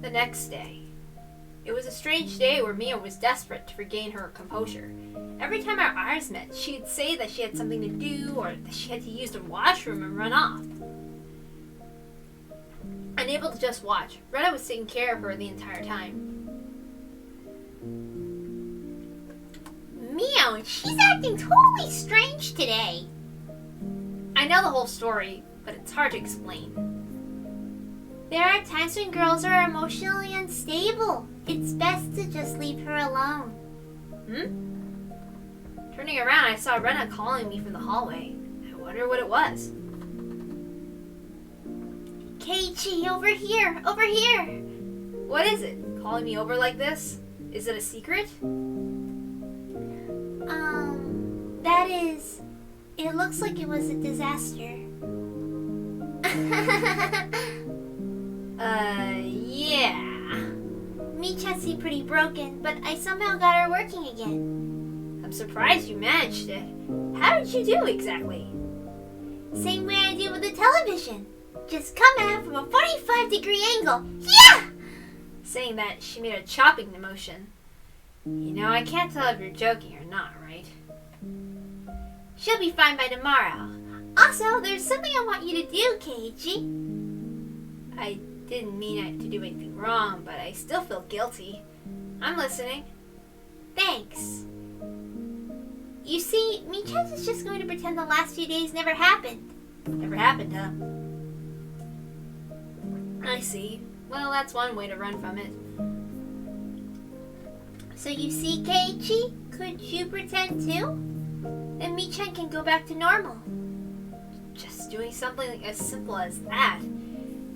The next day. It was a strange day where Mia was desperate to regain her composure. Every time our eyes met, she'd say that she had something to do or that she had to use the washroom and run off. Unable to just watch, Rena was taking care of her the entire time. MION, she's acting totally strange today. I know the whole story, but it's hard to explain. There are times when girls are emotionally unstable. It's best to just leave her alone. Turning around, I saw Rena calling me from the hallway. I wonder what it was. Keiichi, over here, over here. What is it? Calling me over like this? Is it a secret? That is... It looks like it was a disaster. Yeah. Michan seemed pretty broken, but I somehow got her working again. I'm surprised you managed it. How did you do exactly? Same way I did with the television. Just come at from a 45-degree angle. Yeah! Saying that, she made a chopping motion. You know, I can't tell if you're joking or not, right? She'll be fine by tomorrow. Also, there's something I want you to do, Keiichi. I didn't mean to do anything wrong, but I still feel guilty. I'm listening. Thanks. You see, Michan is just going to pretend the last few days never happened. Never happened, huh? I see. Well, that's one way to run from it. So you see, Keiichi, could you pretend too? Then Michan can go back to normal. Just doing something as simple as that.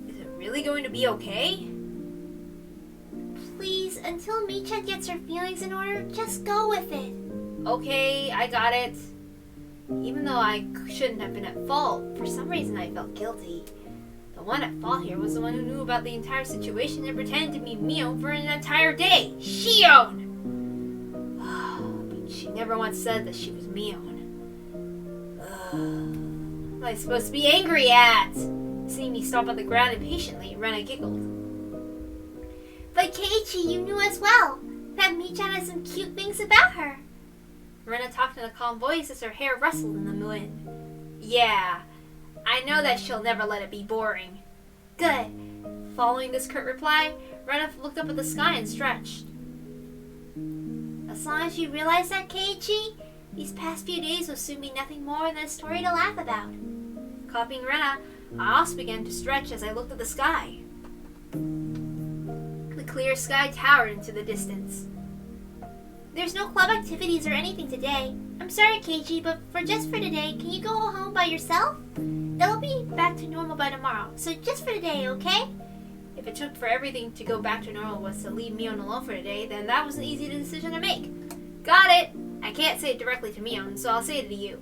Is it really going to be okay? Please, until Michan gets her feelings in order, just go with it. Okay, I got it. Even though I shouldn't have been at fault, for some reason I felt guilty. The one at fault here was the one who knew about the entire situation and pretended to be MION for an entire day. SHION! But she never once said that she was MION. What am I supposed to be angry at? Seeing me stomp on the ground impatiently, Rena giggled. But Keiichi, you knew as well that Michan has some cute things about her. Rena talked in a calm voice as her hair rustled in the wind. Yeah, I know that she'll never let it be boring. Good. Following this curt reply, Rena looked up at the sky and stretched. As long as you realize that, Keiichi, these past few days will soon be nothing more than a story to laugh about. Copying Rena, I also began to stretch as I looked at the sky. The clear sky towered into the distance. There's no club activities or anything today. I'm sorry, Keiichi, but just for today, can you go home by yourself? It'll be back to normal by tomorrow, so just for today, okay? If it took for everything to go back to normal was to leave MION alone for today, then that was an easy decision to make. Got it! I can't say it directly to MION, so I'll say it to you.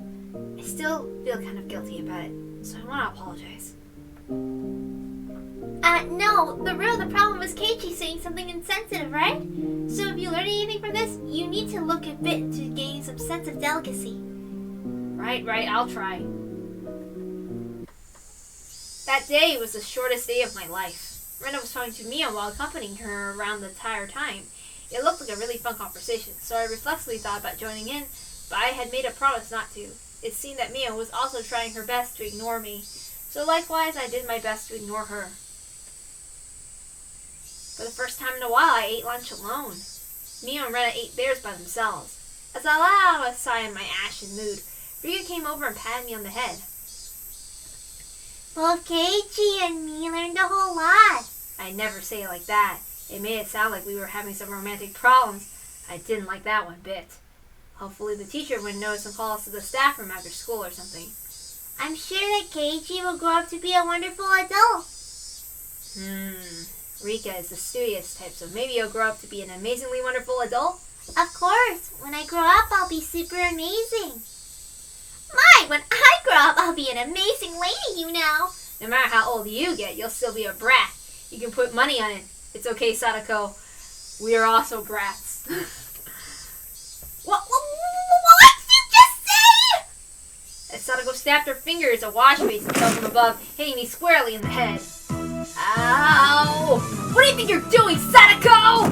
I still feel kind of guilty about it, so I want to apologize. No, the root of the problem was Keiichi saying something insensitive, right? So if you learn anything from this, you need to look a bit to gain some sense of delicacy. Right, I'll try. That day was the shortest day of my life. Rena was talking to MION while accompanying her around the entire time. It looked like a really fun conversation, so I reflexively thought about joining in, but I had made a promise not to. It seemed that MION was also trying her best to ignore me, so likewise I did my best to ignore her. For the first time in a while, I ate lunch alone. MION and Rena ate theirs by themselves. As I let out a sigh in my ashen mood, Rika came over and patted me on the head. Both Keiichi and me learned a whole lot. I'd never say it like that. It made it sound like we were having some romantic problems. I didn't like that one bit. Hopefully the teacher wouldn't notice and call us to the staff room after school or something. I'm sure that Keiichi will grow up to be a wonderful adult. Rika is the studious type, so maybe he'll grow up to be an amazingly wonderful adult? Of course. When I grow up, I'll be super amazing. My, when I grow up, I'll be an amazing lady, you know. No matter how old you get, you'll still be a brat. You can put money on it. It's okay, Sadako. We are also brats. What did you just say? As Sadako snapped her fingers, a wash basin fell from above, hitting me squarely in the head. Ow! think you're doing, Sadako?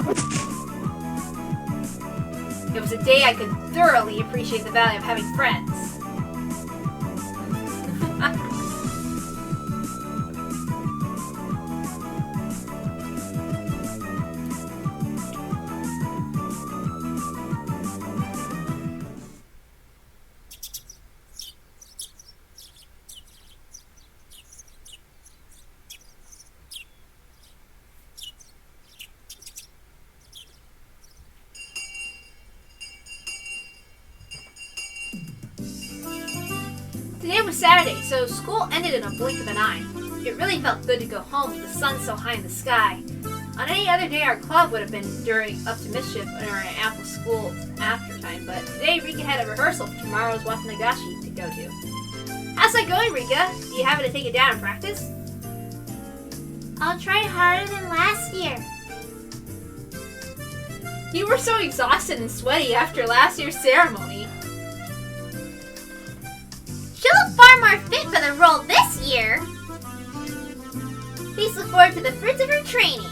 It was a day I could thoroughly appreciate the value of having friends. Today was Saturday, so school ended in a blink of an eye. It really felt good to go home with the sun so high in the sky. On any other day, our club would have been up to mischief during after school after time, but today Rika had a rehearsal for tomorrow's Watanagashi to go to. How's that going, Rika? Do you have to take it down in practice? I'll try harder than last year. You were so exhausted and sweaty after last year's ceremony. She'll look far more fit for the role this year. Please look forward to the fruits of her training.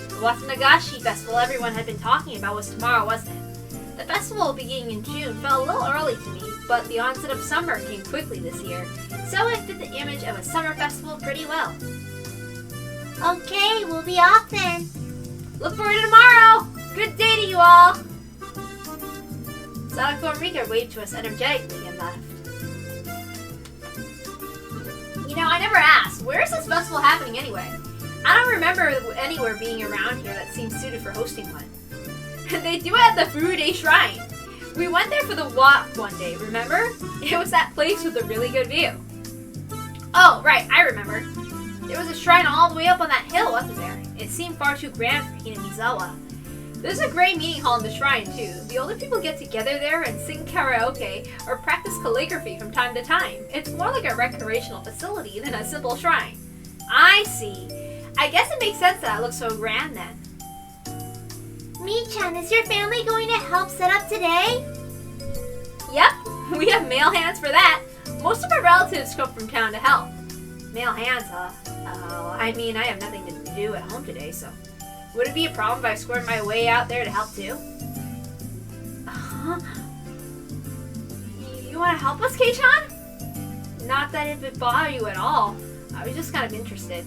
The Watanagashi festival everyone had been talking about was tomorrow, wasn't it? The festival beginning in June felt a little early to me, but the onset of summer came quickly this year, so it fit the image of a summer festival pretty well. Okay, we'll be off then. Look forward to tomorrow! Good day to you all! Sadako and Rika waved to us energetically and left. You know, I never asked, where is this festival happening anyway? I don't remember anywhere being around here that seems suited for hosting one. They do it at the Furude Shrine. We went there for the walk one day, remember? It was that place with a really good view. Oh, right, I remember. There was a shrine all the way up on that hill, wasn't there? It seemed far too grand for Hinamizawa. There's a great meeting hall in the shrine, too. The older people get together there and sing karaoke or practice calligraphy from time to time. It's more like a recreational facility than a simple shrine. I see. I guess it makes sense that it looks so grand then. Mi-chan, is your family going to help set up today? Yep, we have male hands for that. Most of our relatives come from town to help. Male hands, huh? I mean, I have nothing to do at home today, so... Would it be a problem if I squared my way out there to help too? You want to help us, Kei-chan? Not that it would bother you at all. I was just kind of interested.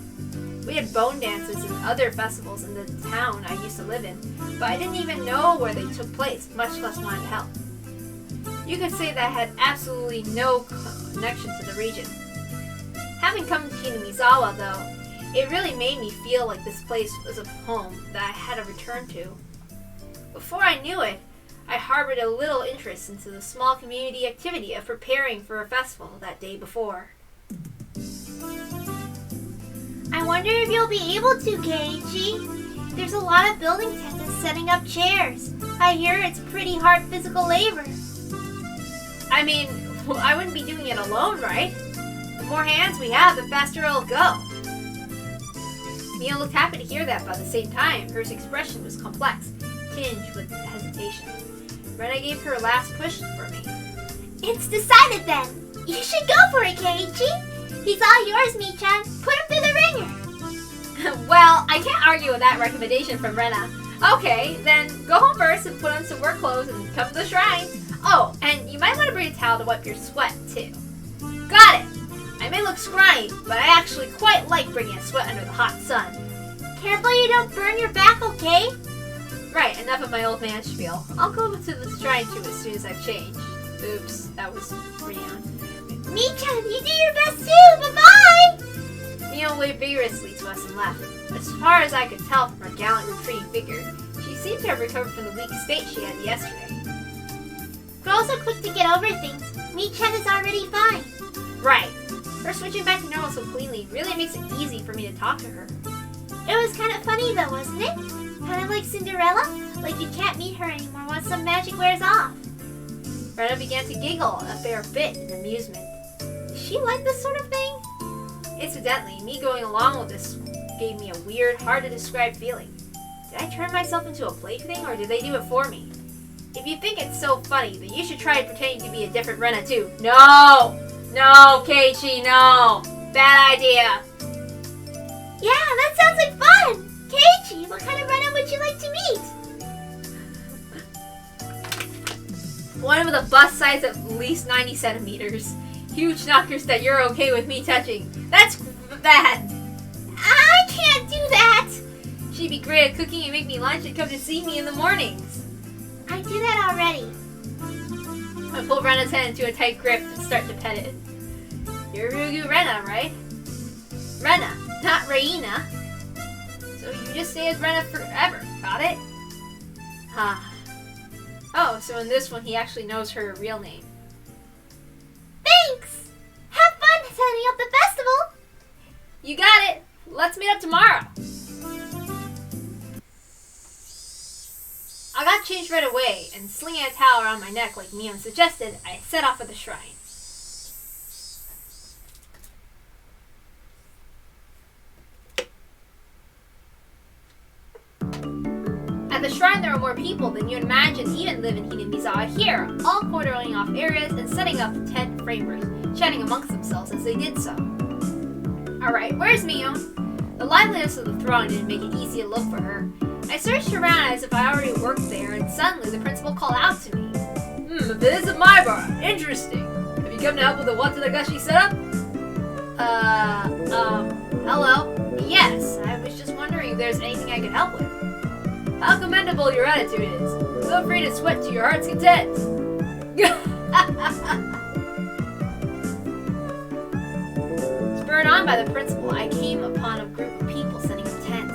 We had bone dances and other festivals in the town I used to live in, but I didn't even know where they took place, much less wanted to help. You could say that I had absolutely no connection to the region. Having come to Hinamizawa, though, it really made me feel like this place was a home that I had to return to. Before I knew it, I harbored a little interest into the small community activity of preparing for a festival that day before. I wonder if you'll be able to, Keiichi. There's a lot of building tents and setting up chairs. I hear it's pretty hard physical labor. I mean, I wouldn't be doing it alone, right? The more hands we have, the faster it'll go. Mia looked happy to hear that, but at the same time, her expression was complex, tinged with hesitation. Rena gave her last push for me. It's decided then. You should go for it, Keiichi. He's all yours, Mi-chan. Put him through the ringer. Well, I can't argue with that recommendation from Rena. Okay, then go home first and put on some work clothes and come to the shrine. Oh, and you might want to bring a towel to wipe your sweat, too. Got it! I may look scrawny, but I actually quite like bringing a sweat under the hot sun. Careful you don't burn your back, okay? Right, enough of my old man spiel. I'll go to the shrine too as soon as I've changed. Oops, that was Rion. Mi-chan, you do your best too! Bye-bye! Mion waved vigorously to us and left. As far as I could tell from her gallant retreating figure, she seemed to have recovered from the weak state she had yesterday. Girls are quick to get over things. Mi-chan is already fine. Right. Her switching back to normal so cleanly really makes it easy for me to talk to her. It was kind of funny though, wasn't it? Kind of like Cinderella? Like you can't meet her anymore once some magic wears off. Rena began to giggle a fair bit in amusement. Does she like this sort of thing? Incidentally, me going along with this gave me a weird, hard-to-describe feeling. Did I turn myself into a plaything, or did they do it for me? If you think it's so funny, then you should try pretending to be a different Rena too. No! No, Keiichi, no! Bad idea! Yeah, that sounds like fun! Keiichi, Higurashi, what kind of Rena would you like to meet? One with a bust size of at least 90 centimeters. Huge knockers that you're okay with me touching. That's bad. I can't do that. She'd be great at cooking and make me lunch and come to see me in the mornings. I do that already. I pull Rena's head into a tight grip and start to pet it. You're Ryugu Rena, right? Rena, not Reina. So you just stay as Rena forever, got it? Huh. Oh, so in this one he actually knows her real name. Thanks! Have fun setting up the festival! You got it! Let's meet up tomorrow! I got changed right away, and slinging a towel around my neck like MION suggested, I set off for the shrine. At the shrine there were more people than you'd imagine even live in Hinamizawa here, all cordoning off areas and setting up tent framers, chatting amongst themselves as they did so. Alright, where's MION? The liveliness of the throng didn't make it easy to look for her. I searched around as if I already worked there, and suddenly the principal called out to me. A visit of my bar. Interesting. Have you come to help with the Watanagashi setup? Hello? Yes, I was just wondering if there's anything I could help with. How commendable your attitude is. Feel free to sweat to your heart's content. Spurred on by the principal, I came upon a group of people setting up tents.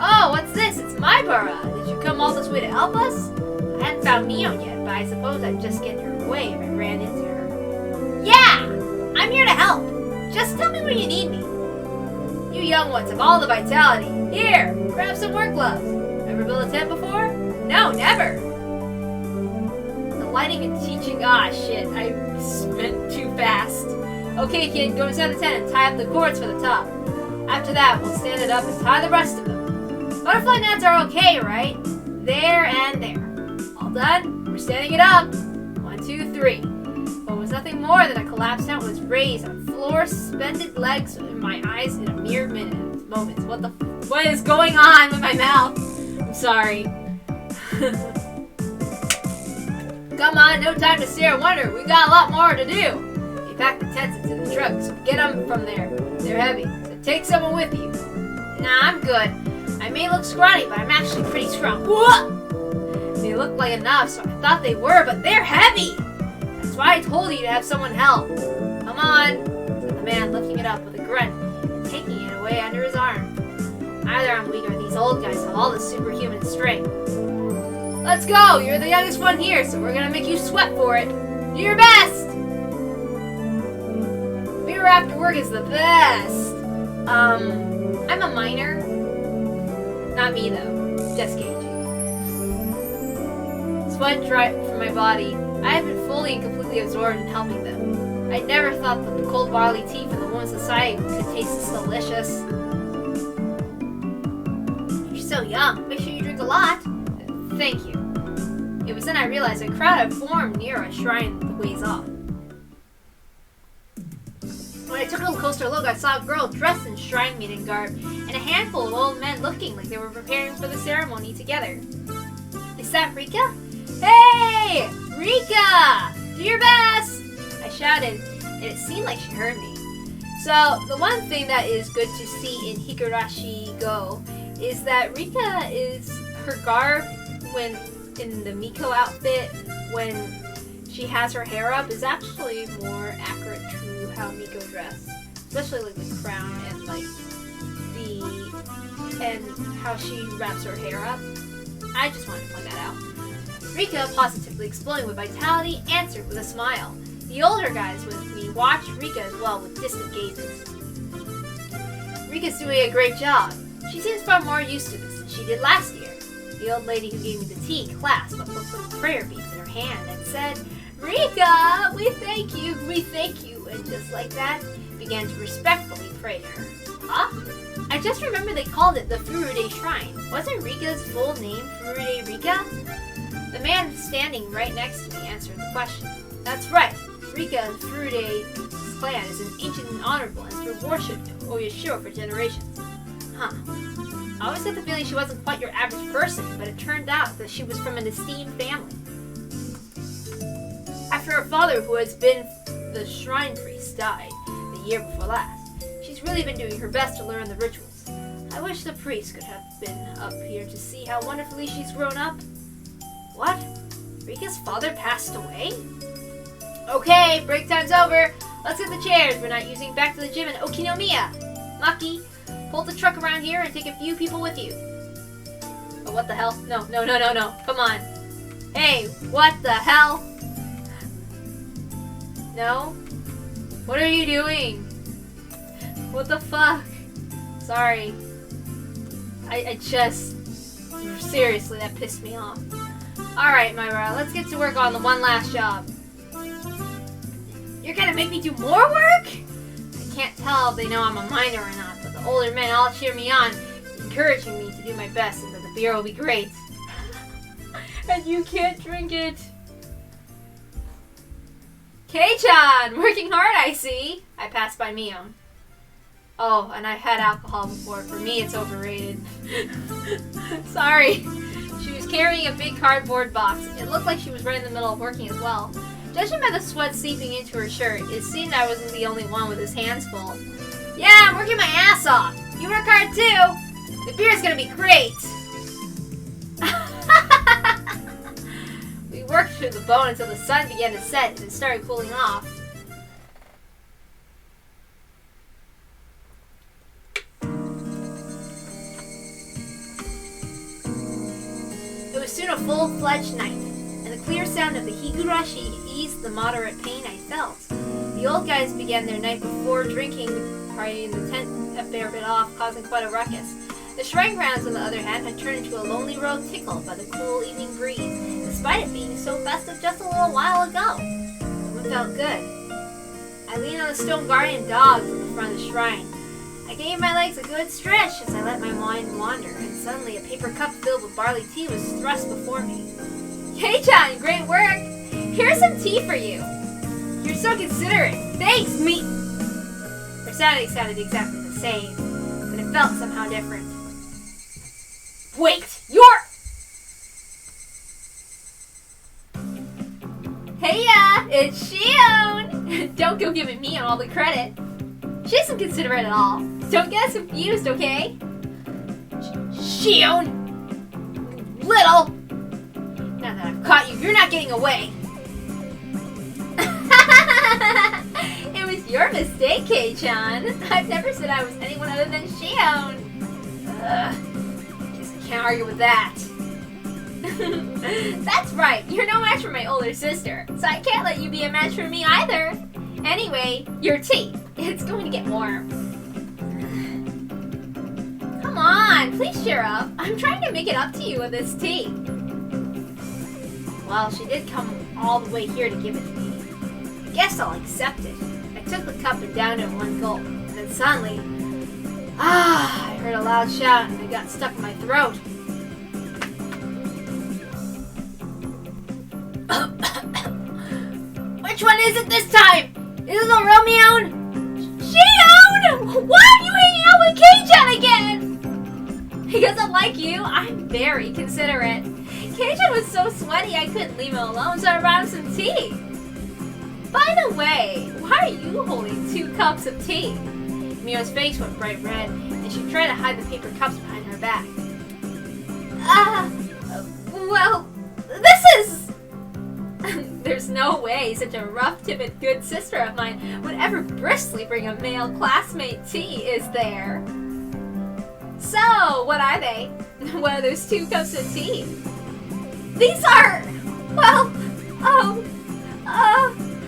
Oh, what's this? It's my borough. Did you come all this way to help us? I hadn't found MION yet, but I suppose I'd just get in her way if I ran into her. Yeah! I'm here to help. Just tell me when you need me. You young ones have all the vitality. Here, grab some work gloves. Ever built a tent before? No, never. The lighting and teaching. Ah, shit. I spent too fast. Okay, kid, go inside the tent and tie up the cords for the top. After that, we'll stand it up and tie the rest of them. Butterfly nets are okay, right? There and there. All done? We're standing it up. 1, 2, 3. What was nothing more than a collapsed tent was raised on floor, suspended legs in my eyes in a mere moments. What is going on with my mouth? I'm sorry. Come on, no time to stare and wonder. We got a lot more to do. We packed the tents into the truck, so get them from there. They're heavy, so take someone with you. Nah, I'm good. I may look scrawny, but I'm actually pretty strong. Whoa! They look like enough, so I thought they were, but they're heavy! That's why I told you to have someone help. Come on, said the man, lifting it up with a grunt and taking it away under his arm. Either I'm weak or these old guys have all the superhuman strength. Let's go! You're the youngest one here, so we're gonna make you sweat for it. Do your best! Beer after work is the best. I'm a minor. Not me, though. Just gauging. Sweat dried from my body. I had been fully and completely absorbed in helping them. I'd never thought that the cold barley tea from the woman's society could taste this delicious. You're so young. Make sure you drink a lot. Thank you. It was then I realized a crowd had formed near a shrine the ways off. When I took a closer look, I saw a girl dressed in shrine maiden garb and a handful of old men looking like they were preparing for the ceremony together. Is that Rika? Hey! Rika! Do your best! I shouted, and it seemed like she heard me. So, the one thing that is good to see in Higurashi Go is that Rika is her garb when in the Miko outfit when she has her hair up is actually more accurate to how Miko dressed. Especially like the crown and like how she wraps her hair up. I just wanted to point that out. Rika, positively exploding with vitality, answered with a smile. The older guys with me watched Rika as well with distant gazes. Rika's doing a great job. She seems far more used to this than she did last year. The old lady who gave me the tea clasped what looked like prayer beads in her hand and said, Rika, we thank you, and just like that, began to respectfully pray to her. Huh? I just remember they called it the Furude Shrine. Wasn't Rika's full name Furude Rika? The man standing right next to me answered the question. That's right. Rika and Furude clan is an ancient and honorable and has been worshipped Oyashiro for generations. Huh. I always got the feeling she wasn't quite your average person, but it turned out that she was from an esteemed family. After her father, who has been the shrine priest, died the year before last, she's really been doing her best to learn the rituals. I wish the priest could have been up here to see how wonderfully she's grown up. What? Rika's father passed away? Okay, break time's over. Let's get the chairs we're not using back to the gym in Okinomiya. Maki, pull the truck around here and take a few people with you. Oh, what the hell? No. Come on. Hey, what the hell? No? What are you doing? What the fuck? Sorry. I just... Seriously, that pissed me off. Alright, Myra, let's get to work on the one last job. You're gonna make me do more work? I can't tell if they know I'm a minor or not, but the older men all cheer me on, encouraging me to do my best and that the beer will be great. And you can't drink it. Kei-chan! Working hard, I see. I passed by MION. Oh, and I've had alcohol before. For me, it's overrated. Sorry. She was carrying a big cardboard box. It looked like she was right in the middle of working as well. Judging by the sweat seeping into her shirt, it seemed I wasn't the only one with his hands full. Yeah, I'm working my ass off. You work hard too. The beer's gonna be great. We worked to the bone until the sun began to set and it started cooling off. It was soon a full-fledged night, and the clear sound of the Higurashi eased the moderate pain I felt. The old guys began their night before drinking, partying the tent a fair bit off, causing quite a ruckus. The shrine grounds, on the other hand, had turned into a lonely road tickled by the cool evening breeze, despite it being so festive just a little while ago. It felt good. I leaned on the stone guardian dogs at the front of the shrine. I gave my legs a good stretch as I let my mind wander, and suddenly a paper cup filled with barley tea was thrust before me. Kei-chan, great work! Here's some tea for you. You're so considerate. Thanks, me. Her sounding sounded exactly the same, but it felt somehow different. Wait, you're... Heya, it's SHION! Don't go giving me all the credit. She isn't considerate at all. Don't get us confused, okay? SHION! Little! Now that I've caught you, you're not getting away. It was your mistake, Kei-chan. I've never said I was anyone other than SHION. Guess I can't argue with that. That's right, you're no match for my older sister, so I can't let you be a match for me either. Anyway, your tea. It's going to get warm. Come on, please cheer up. I'm trying to make it up to you with this tea. Well, she did come all the way here to give it to me. I guess I'll accept it. I took the cup and downed it in one gulp, and then suddenly, I heard a loud shout and it got stuck in my throat. Which one is it this time? Is it the Romeo? SHION! Why are you hanging out with Kei-chan again? He doesn't like you. I'm very considerate. Kei-chan was so sweaty I couldn't leave him alone, so I brought him some tea. By the way, why are you holding 2 cups of tea? Mio's face went bright red, and she tried to hide the paper cups behind her back. Well, this is... There's no way such a rough, timid, good sister of mine would ever briskly bring a male classmate tea, is there? So, what are they? What are those 2 cups of tea? These are... well,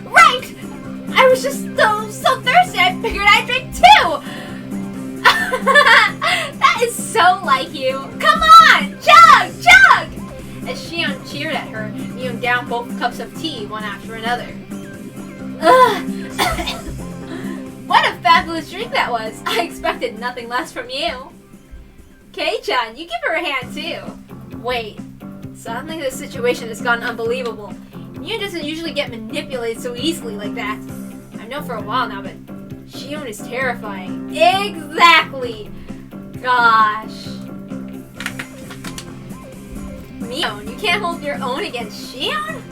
right! I was just so thirsty, I figured I'd drink 2! That is so like you! Come on! Chug! As SHION cheered at her, MION downed both cups of tea, one after another. What a fabulous drink that was! I expected nothing less from you. Kei-chan, you give her a hand too. Wait, suddenly the situation has gotten unbelievable. MION doesn't usually get manipulated so easily like that. I've known for a while now, but SHION is terrifying. Exactly! Gosh. MION. You can't hold your own against SHION?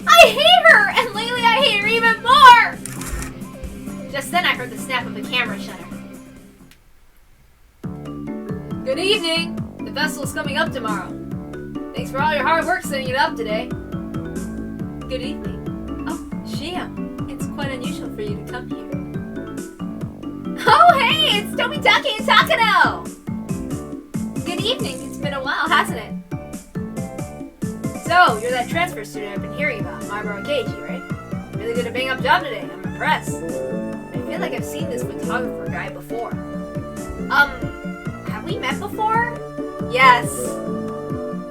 I hate her! And lately I hate her even more! Just then I heard the snap of a camera shutter. Good evening! The festival's coming up tomorrow. Thanks for all your hard work setting it up today. Good evening. Oh, SHION. It's quite unusual for you to come here. Oh, hey! It's Tomitake and Takano! Good evening. It's been a while, hasn't it? So, you're that transfer student I've been hearing about, Maribor Keiji, right? Really did a bang-up job today. I'm impressed. I feel like I've seen this photographer guy before. Have we met before? Yes.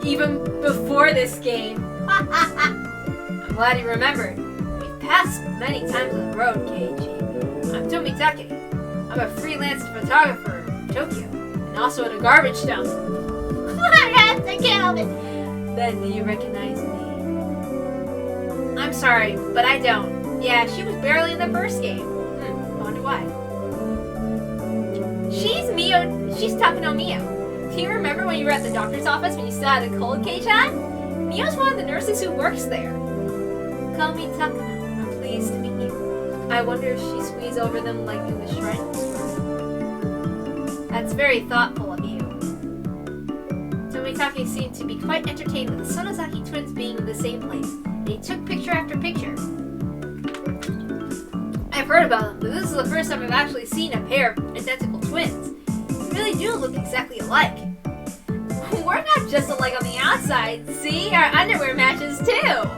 Even before this game. I'm glad you remembered. We've passed many times on the road, Keiji. I'm Tomitake. I'm a freelance photographer in Tokyo, and also in a garbage dump. That's a Calvin. Then do you recognize me? I'm sorry, but I don't. Yeah, she was barely in the first game. I wonder why. She's Mio. She's Takano Mio. Do you remember when you were at the doctor's office when you still had a cold, Kei-chan? Mio's one of the nurses who works there. Call me Takano. I'm pleased to meet you. I wonder if she squeezed over them like in the shrine. That's very thoughtful of you. Tomitake seemed to be quite entertained with the Sonozaki twins being in the same place. They took picture after picture. I've heard about them, but this is the first time I've actually seen a pair of identical twins. They really do look exactly alike. We're not just alike on the outside. See? Our underwear matches too.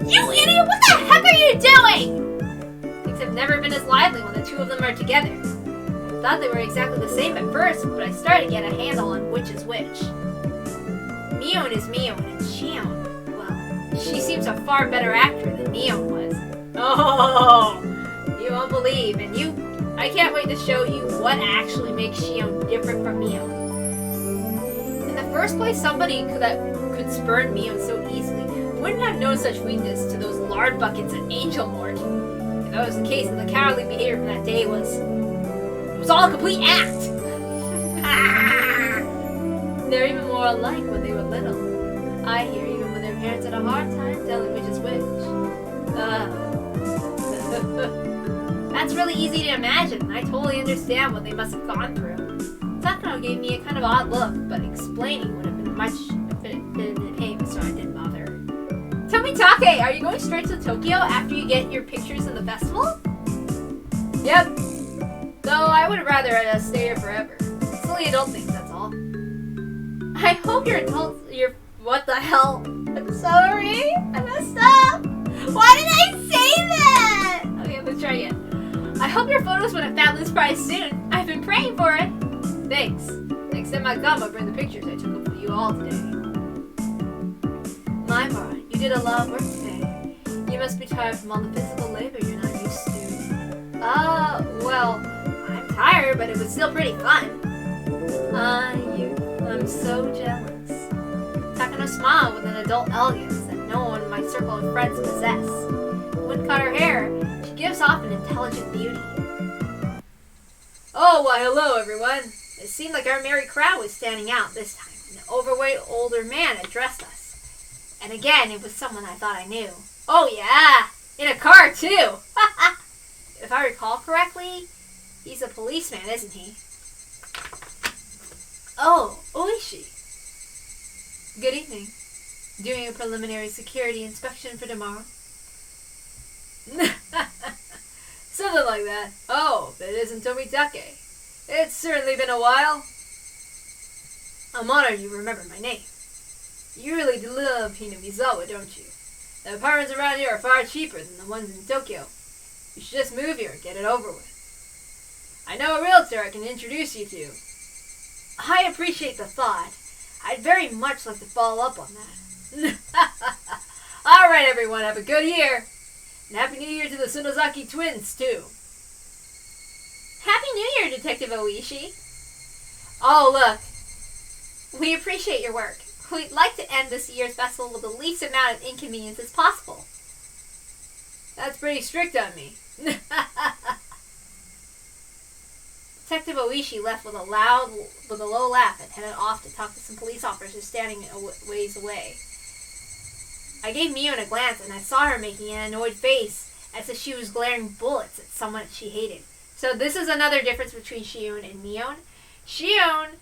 You idiot! What the heck are you doing? Things have never been as lively when the two of them are together. I thought they were exactly the same at first, but I started to get a handle on which is which. MION is MION, and SHION, well, she seems a far better actor than MION was. Oh, you won't believe, and I can't wait to show you what actually makes SHION different from MION. In the first place, somebody that could spurn MION so easily wouldn't have known such weakness to those lard buckets at Angel Mort. If that was the case, then the cowardly behavior from that day was all a complete act. They're even more alike when they were little. I hear even when their parents had a hard time telling which is which. That's really easy to imagine. I totally understand what they must have gone through. Takano gave me a kind of odd look, but explaining would have been much in pain, so I didn't bother. Tomitake, are you going straight to Tokyo after you get your pictures in the festival? Yep. Though I would rather stay here forever. Silly adult things, that's all. I hope your adults. What the hell? I'm sorry. I messed up. Why did I say that? Okay, let's try again. I hope your photos win a fabulous prize soon. I've been praying for it. Thanks. Next time I come, I'll bring the pictures I took of you all today. Maimara, you did a lot of work today. You must be tired from all the physical labor you're not used to. Well, I'm tired, but it was still pretty fun. I'm so jealous. Takano smiled with an adult elegance that no one in my circle of friends possess. When cut her hair, she gives off an intelligent beauty. Oh, why hello everyone. It seemed like our merry crowd was standing out this time. An overweight older man addressed us. And again, it was someone I thought I knew. Oh yeah, in a car too. If I recall correctly, he's a policeman, isn't he? Oh, Oishi. Good evening. Doing a preliminary security inspection for tomorrow? Something like that. Oh, but it isn't Tomitake. It's certainly been a while. I'm honored you remember my name. You really do love Hinamizawa, don't you? The apartments around here are far cheaper than the ones in Tokyo. You should just move here and get it over with. I know a realtor I can introduce you to. I appreciate the thought. I'd very much like to follow up on that. Alright everyone, have a good year. And Happy New Year to the Sonozaki twins, too. Happy New Year, Detective Oishi. Oh, look. We appreciate your work. We'd like to end this year's festival with the least amount of inconvenience as possible. That's pretty strict on me. Detective Oishi left with a low laugh and headed off to talk to some police officers standing a ways away. I gave MION a glance and I saw her making an annoyed face as if she was glaring bullets at someone she hated. So this is another difference between SHION and MION. SHION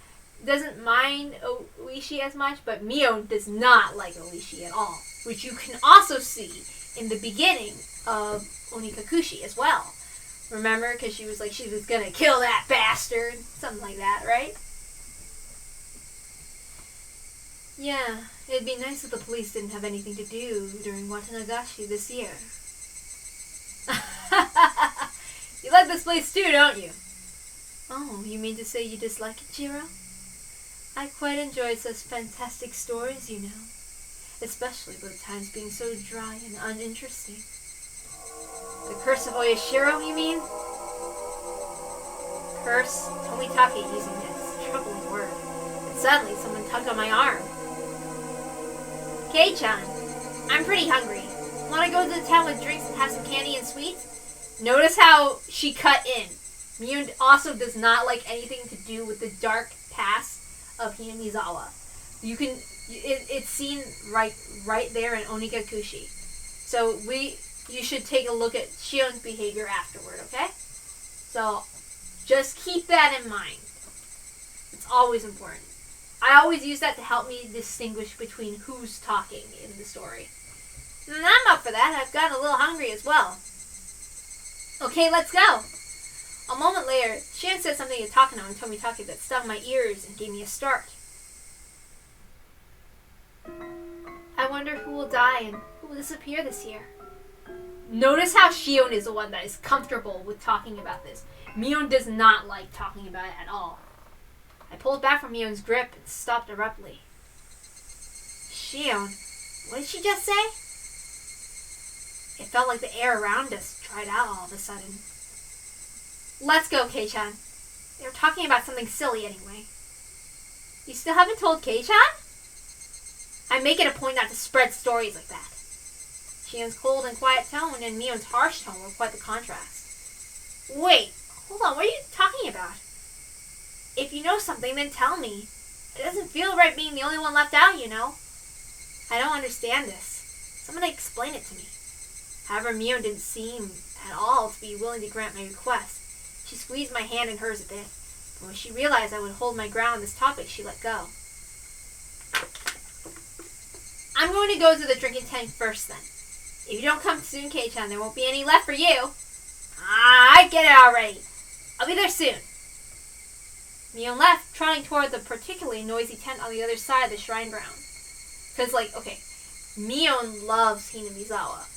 doesn't mind Oishi as much, but MION does not like Oishi at all, which you can also see in the beginning of Onikakushi as well. Remember? Because she was gonna kill that bastard. Something like that, right? Yeah, it'd be nice if the police didn't have anything to do during Watanagashi this year. You like this place too, don't you? Oh, you mean to say you dislike it, Jiro? I quite enjoy such fantastic stories, you know. Especially with times being so dry and uninteresting. The Curse of Oyashiro, you mean? Curse? Tomitake using this troubling word. And suddenly someone tugged on my arm. Kei-chan, I'm pretty hungry. Wanna go to the town with drinks and have some candy and sweets? Notice how she cut in. MION also does not like anything to do with the dark past of Hinamizawa. It's seen right there in Onikakushi. So you should take a look at Shion's behavior afterward, okay? So just keep that in mind. It's always important. I always use that to help me distinguish between who's talking in the story. And I'm up for that. I've gotten a little hungry as well. Okay, let's go. A moment later, Shion said something to Takano and Tomitake that stung my ears and gave me a start. I wonder who will die and who will disappear this year. Notice how Shion is the one that is comfortable with talking about this. MION does not like talking about it at all. I pulled back from MION's grip and stopped abruptly. Shion, what did she just say? It felt like the air around us dried out all of a sudden. Let's go, Kei-chan. They were talking about something silly anyway. You still haven't told Kei-chan? I make it a point not to spread stories like that. Shion's cold and quiet tone and MION's harsh tone were quite the contrast. Wait, hold on, what are you talking about? If you know something, then tell me. It doesn't feel right being the only one left out, you know. I don't understand this. Someone explain it to me. However, MION didn't seem at all to be willing to grant my request. She squeezed my hand in hers a bit, but when she realized I would hold my ground on this topic, she let go. I'm going to go to the drinking tent first then. If you don't come soon, Kei-chan, there won't be any left for you. I get it already. I'll be there soon. MION left, trotting toward the particularly noisy tent on the other side of the shrine ground. Because, MION loves Hinamizawa.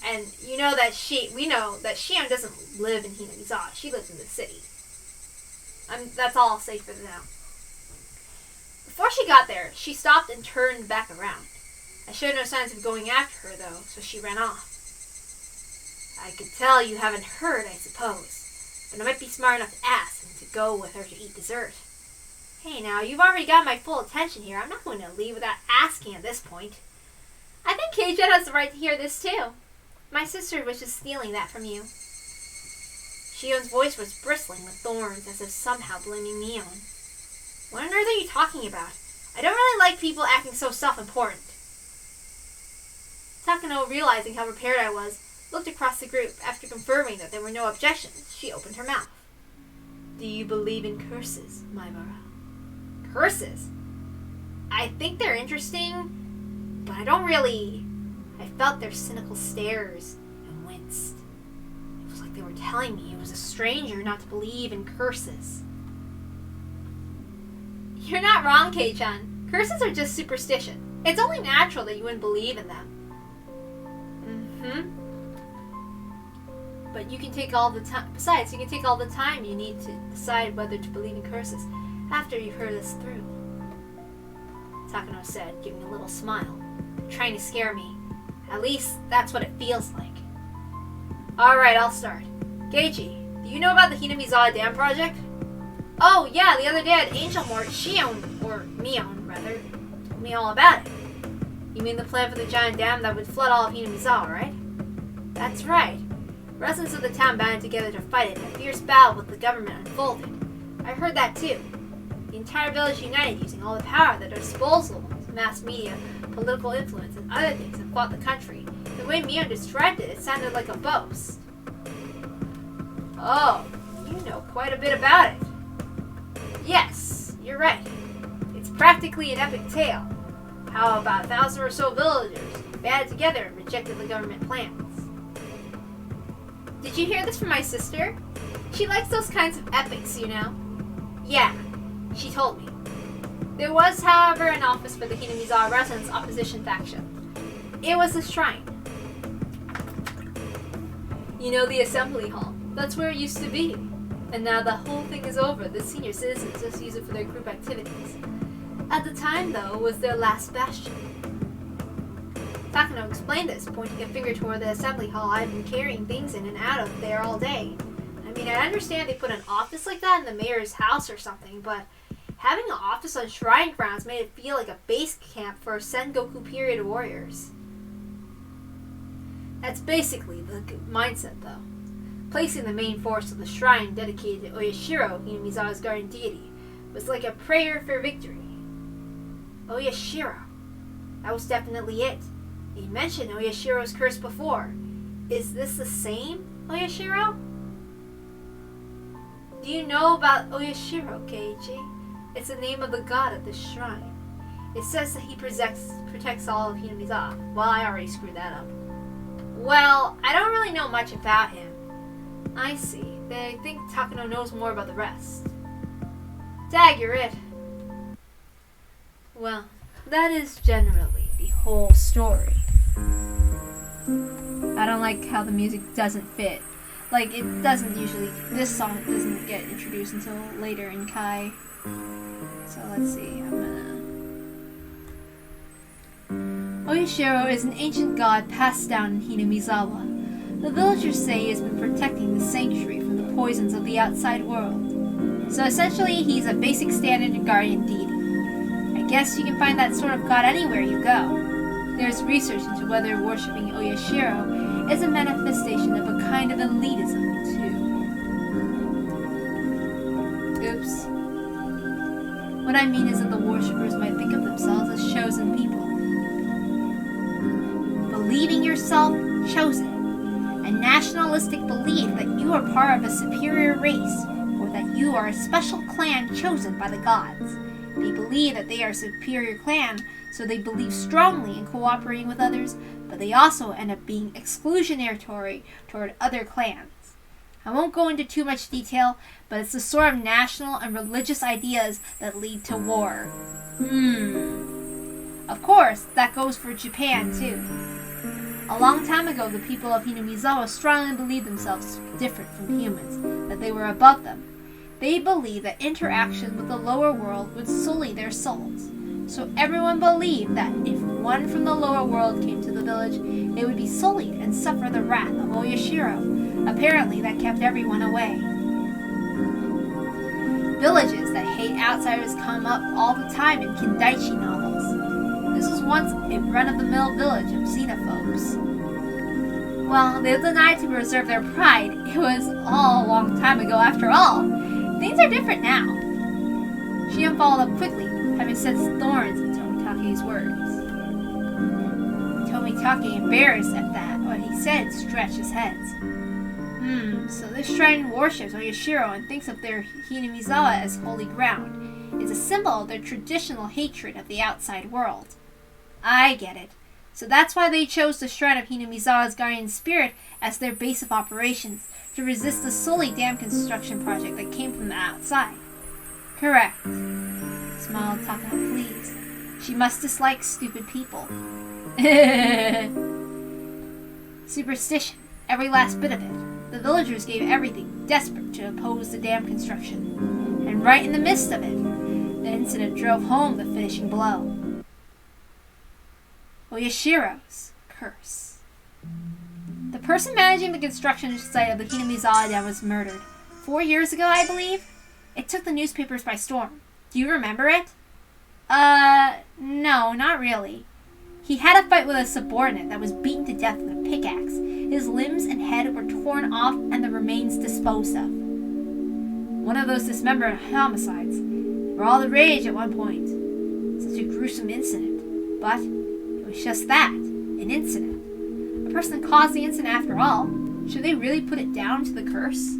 And we know that Shion doesn't live in Hinamizawa. She lives in the city. That's all I'll say for now. Before she got there, she stopped and turned back around. I showed no signs of going after her, though, so she ran off. I could tell you haven't heard, I suppose. But I might be smart enough to ask and to go with her to eat dessert. Hey, now, you've already got my full attention here. I'm not going to leave without asking at this point. I think Kei-chan has the right to hear this, too. My sister was just stealing that from you. Shion's voice was bristling with thorns, as if somehow blaming MION. What on earth are you talking about? I don't really like people acting so self-important. Takano, realizing how prepared I was, looked across the group. After confirming that there were no objections, she opened her mouth. Do you believe in curses, Maimura? Curses? I think they're interesting, but I don't really... I felt their cynical stares and winced. It was like they were telling me it was a stranger not to believe in curses. You're not wrong, Kei-chan. Curses are just superstition. It's only natural that you wouldn't believe in them. But you can take all the time. Besides, you can take all the time you need to decide whether to believe in curses after you've heard this through. Takano said, giving a little smile, trying to scare me. At least that's what it feels like. Alright, I'll start. Geichi, do you know about the Hinamizawa Dam project? Oh, yeah, the other day at Angel Mort, Shion, or MION, rather, told me all about it. You mean the plan for the giant dam that would flood all of Hinamizawa, right? That's right. Residents of the town banded together to fight it, and a fierce battle with the government unfolded. I heard that too. The entire village united using all the power at their disposal. Mass media, political influence, and other things have fought the country. The way MION described it, it sounded like a boast. Oh, you know quite a bit about it. Yes, you're right. It's practically an epic tale. How about 1,000 or so villagers banded together and rejected the government plans. Did you hear this from my sister? She likes those kinds of epics, you know. Yeah, she told me. There was, however, an office for the Hinamizawa residents' opposition faction. It was the shrine. You know, the assembly hall. That's where it used to be. And now the whole thing is over. The senior citizens just use it for their group activities. At the time, though, was their last bastion. Takano explained this, pointing a finger toward the assembly hall I'd been carrying things in and out of there all day. I mean, I understand they put an office like that in the mayor's house or something, but having an office on shrine grounds made it feel like a base camp for Sengoku period warriors. That's basically the mindset, though. Placing the main force of the shrine dedicated to Oyashiro, Hinamizawa's guardian deity, was like a prayer for victory. Oyashiro. That was definitely it. You mentioned Oyashiro's curse before. Is this the same Oyashiro? Do you know about Oyashiro, Keiichi? It's the name of the god at the shrine. It says that he protects all of Hinamizawa. Well, I already screwed that up. Well, I don't really know much about him. I see. Then I think Takano knows more about the rest. Dag, you're it. Well, that is generally the whole story. I don't like how the music doesn't fit. Like, it doesn't usually... This song doesn't get introduced until later in Kai. So let's see, I'm gonna... Oyashiro is an ancient god passed down in Hinamizawa. The villagers say he has been protecting the sanctuary from the poisons of the outside world. So essentially, he's a basic standard guardian deity. I guess you can find that sort of god anywhere you go. There's research into whether worshipping Oyashiro is a manifestation of a kind of elitism, too. Oops. What I mean is that the worshippers might think of themselves as chosen people. Believing yourself chosen. A nationalistic belief that you are part of a superior race, or that you are a special clan chosen by the gods. They believe that they are a superior clan, so they believe strongly in cooperating with others, but they also end up being exclusionary toward other clans. I won't go into too much detail, but it's the sort of national and religious ideas that lead to war. Of course, that goes for Japan, too. A long time ago, the people of Hinamizawa strongly believed themselves different from humans, that they were above them. They believed that interaction with the lower world would sully their souls. So everyone believed that if one from the lower world came to the village, they would be sullied and suffer the wrath of Oyashiro. Apparently, that kept everyone away. Villages that hate outsiders come up all the time in Kindaichi novels. This was once a run-of-the-mill village of xenophobes. Well, they denied to preserve their pride. It was all a long time ago after all. Things are different now. Shion followed up quickly, having sensed thorns in Tomitake's words. Tomitake, embarrassed at that, what he said, scratched his head. So this shrine worships Oyashiro and thinks of their Hinamizawa as holy ground. It's a symbol of their traditional hatred of the outside world. I get it. So that's why they chose the shrine of Hinamizawa's guardian spirit as their base of operations, to resist the Sully Dam construction project that came from the outside. Correct. Smiled Takano, pleased. She must dislike stupid people. Superstition, every last bit of it. The villagers gave everything, desperate to oppose the dam construction. And right in the midst of it, the incident drove home the finishing blow. Oyashiro's curse. The person managing the construction site of the Hinamizawa Dam was murdered. 4 years ago, I believe? It took the newspapers by storm. Do you remember it? No, not really. He had a fight with a subordinate that was beaten to death with a pickaxe. His limbs and head were torn off and the remains disposed of. One of those dismembered homicides were all the rage at one point. Such a gruesome incident. But it was just that, an incident. A person caused the incident after all. Should they really put it down to the curse?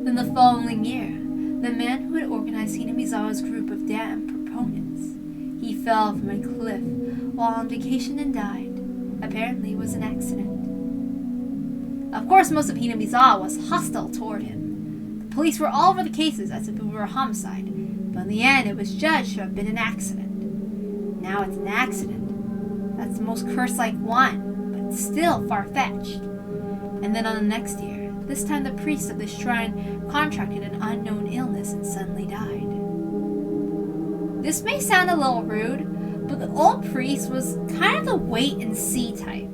Then the following year, the man who had organized Hinamizawa's group of dam proponents, he fell from a cliff while on vacation and died. Apparently it was an accident. Of course, most of Hinamizawa was hostile toward him. The police were all over the cases as if it were a homicide, but in the end it was judged to have been an accident. Now it's an accident. That's the most curse-like one, but still far-fetched. And then on the next year, this time the priest of the shrine contracted an unknown illness and suddenly died. This may sound a little rude, but the old priest was kind of the wait-and-see type.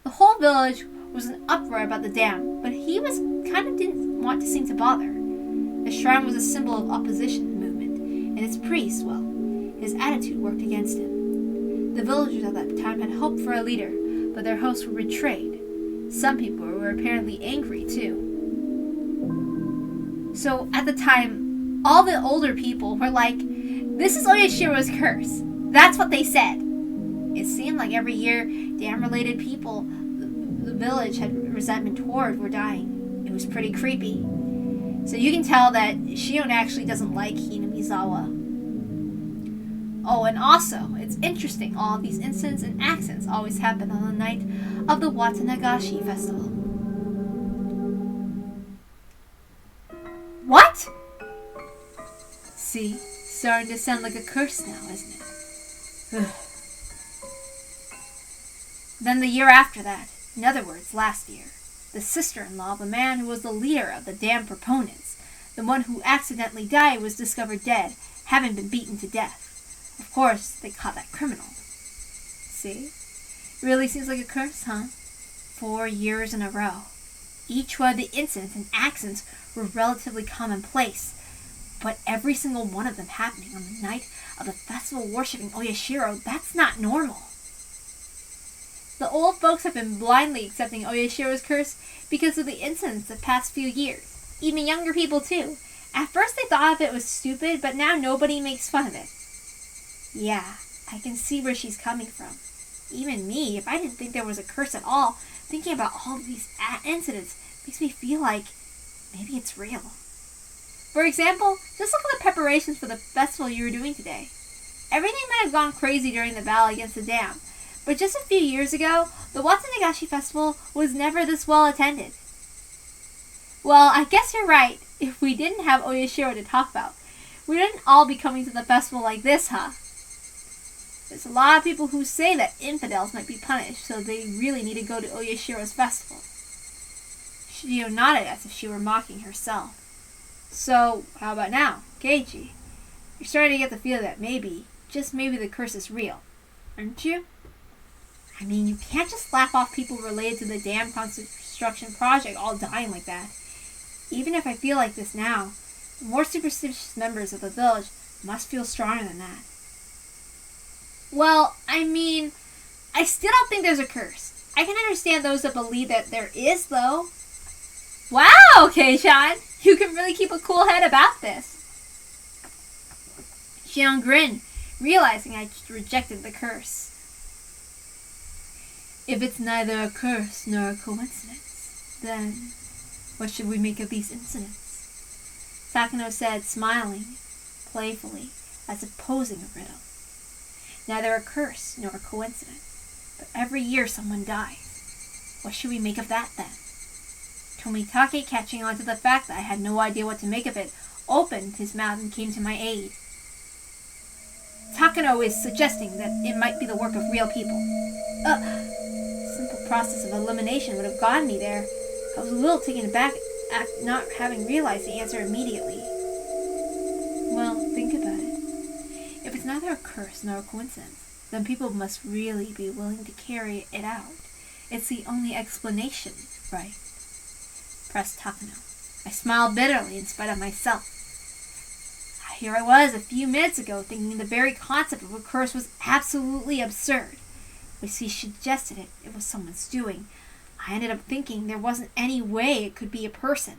The whole village was in uproar about the dam, but he didn't want to seem to bother. The shrine was a symbol of opposition movement, and its priest, well, his attitude worked against him. The villagers at that time had hoped for a leader, but their hosts were betrayed. Some people were apparently angry too. So at the time, all the older people were like, "This is Oyashiro's curse." That's what they said. It seemed like every year, dam-related people the village had resentment toward were dying. It was pretty creepy. So you can tell that SHION actually doesn't like Hinamizawa. Oh, and also, it's interesting, all these incidents and accidents always happen on the night of the Watanagashi festival. What? See, starting to sound like a curse now, isn't it? Then the year after that, in other words, last year, the sister-in-law of the man who was the leader of the dam proponents, the one who accidentally died, was discovered dead, having been beaten to death. Of course, they caught that criminal. See? Really seems like a curse, huh? 4 years in a row. Each one of the incidents and accidents were relatively commonplace, but every single one of them happening on the night of the festival worshipping Oyashiro, that's not normal. The old folks have been blindly accepting Oyashiro's curse because of the incidents the past few years. Even younger people too. At first they thought it was stupid, but now nobody makes fun of it. Yeah, I can see where she's coming from. Even me, if I didn't think there was a curse at all, thinking about all of these incidents makes me feel like maybe it's real. For example, just look at the preparations for the festival you were doing today. Everything might have gone crazy during the battle against the dam, but just a few years ago, the Watanagashi festival was never this well attended. Well, I guess you're right. If we didn't have Oyashiro to talk about, we wouldn't all be coming to the festival like this, huh? There's a lot of people who say that infidels might be punished, so they really need to go to Oyashiro's festival. Shidio nodded as if she were mocking herself. So, how about now, Keiji? You're starting to get the feeling that maybe, just maybe the curse is real, aren't you? I mean, you can't just laugh off people related to the dam construction project all dying like that. Even if I feel like this now, the more superstitious members of the village must feel stronger than that. Well, I mean, I still don't think there's a curse. I can understand those that believe that there is, though. Wow, Kei-chan! You can really keep a cool head about this. Shion grinned, realizing I rejected the curse. If it's neither a curse nor a coincidence, then what should we make of these incidents? Takano said, smiling playfully, as if posing a riddle. Neither a curse nor a coincidence, but every year someone dies. What should we make of that then? Tomitake, catching on to the fact that I had no idea what to make of it, opened his mouth and came to my aid. Takano is suggesting that it might be the work of real people. Simple process of elimination would have gotten me there. I was a little taken aback at not having realized the answer immediately. Well, think about it. If it's neither a curse nor a coincidence, then people must really be willing to carry it out. It's the only explanation, right? Pressed Takano. I smiled bitterly in spite of myself. Here I was a few minutes ago thinking the very concept of a curse was absolutely absurd. But he suggested it was someone's doing. I ended up thinking there wasn't any way it could be a person.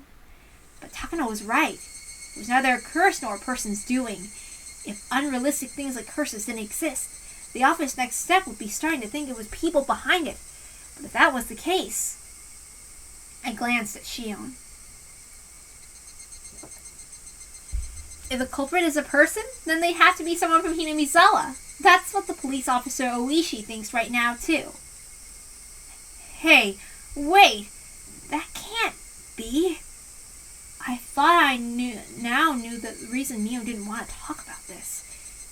But Takano was right. It was neither a curse nor a person's doing. If unrealistic things like curses didn't exist, the obvious next step would be starting to think it was people behind it. But if that was the case... I glanced at Shion. If the culprit is a person, then they have to be someone from Hinamizawa. That's what the police officer Oishi thinks right now, too. Hey, wait! That can't be... I thought I knew the reason Mio didn't want to talk about this.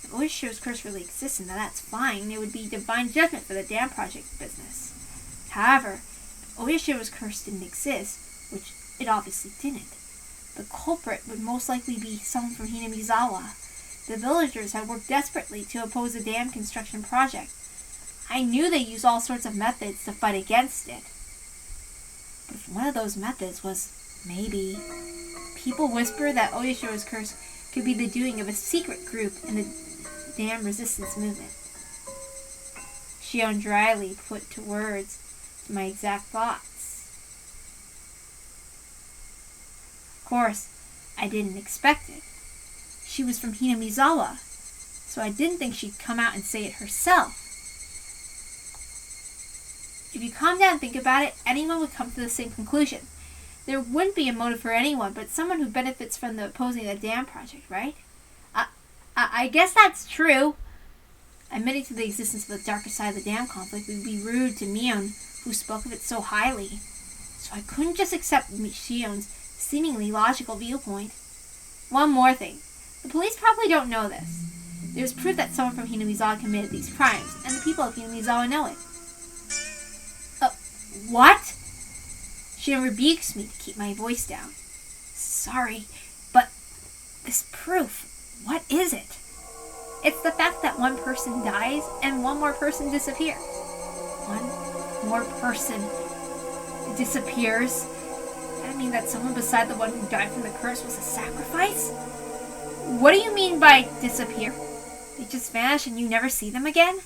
If Oishiro's curse really existed, then that's fine. It would be divine judgment for the dam project business. However, if Oishiro's curse didn't exist, which it obviously didn't, the culprit would most likely be someone from Hinamizawa. The villagers had worked desperately to oppose the dam construction project. I knew they used all sorts of methods to fight against it. But if one of those methods was, maybe, people whisper that Oyashiro's curse could be the doing of a secret group in the dam resistance movement. Shion dryly put to words my exact thoughts. Of course, I didn't expect it. She was from Hinamizawa, so I didn't think she'd come out and say it herself. If you calm down and think about it, anyone would come to the same conclusion. There wouldn't be a motive for anyone but someone who benefits from the opposing the dam project, right? I guess that's true. Admitting to the existence of the darker side of the dam conflict would be rude to MION, who spoke of it so highly. So I couldn't just accept Shion's seemingly logical viewpoint. One more thing. The police probably don't know this. There's proof that someone from Hinamizawa committed these crimes, and the people of Hinamizawa know it. What? Shion rebukes me to keep my voice down. Sorry, but this proof, what is it? It's the fact that one person dies and one more person disappears. One more person disappears? Does that mean that someone beside the one who died from the curse was a sacrifice? What do you mean by disappear? They just vanish and you never see them again?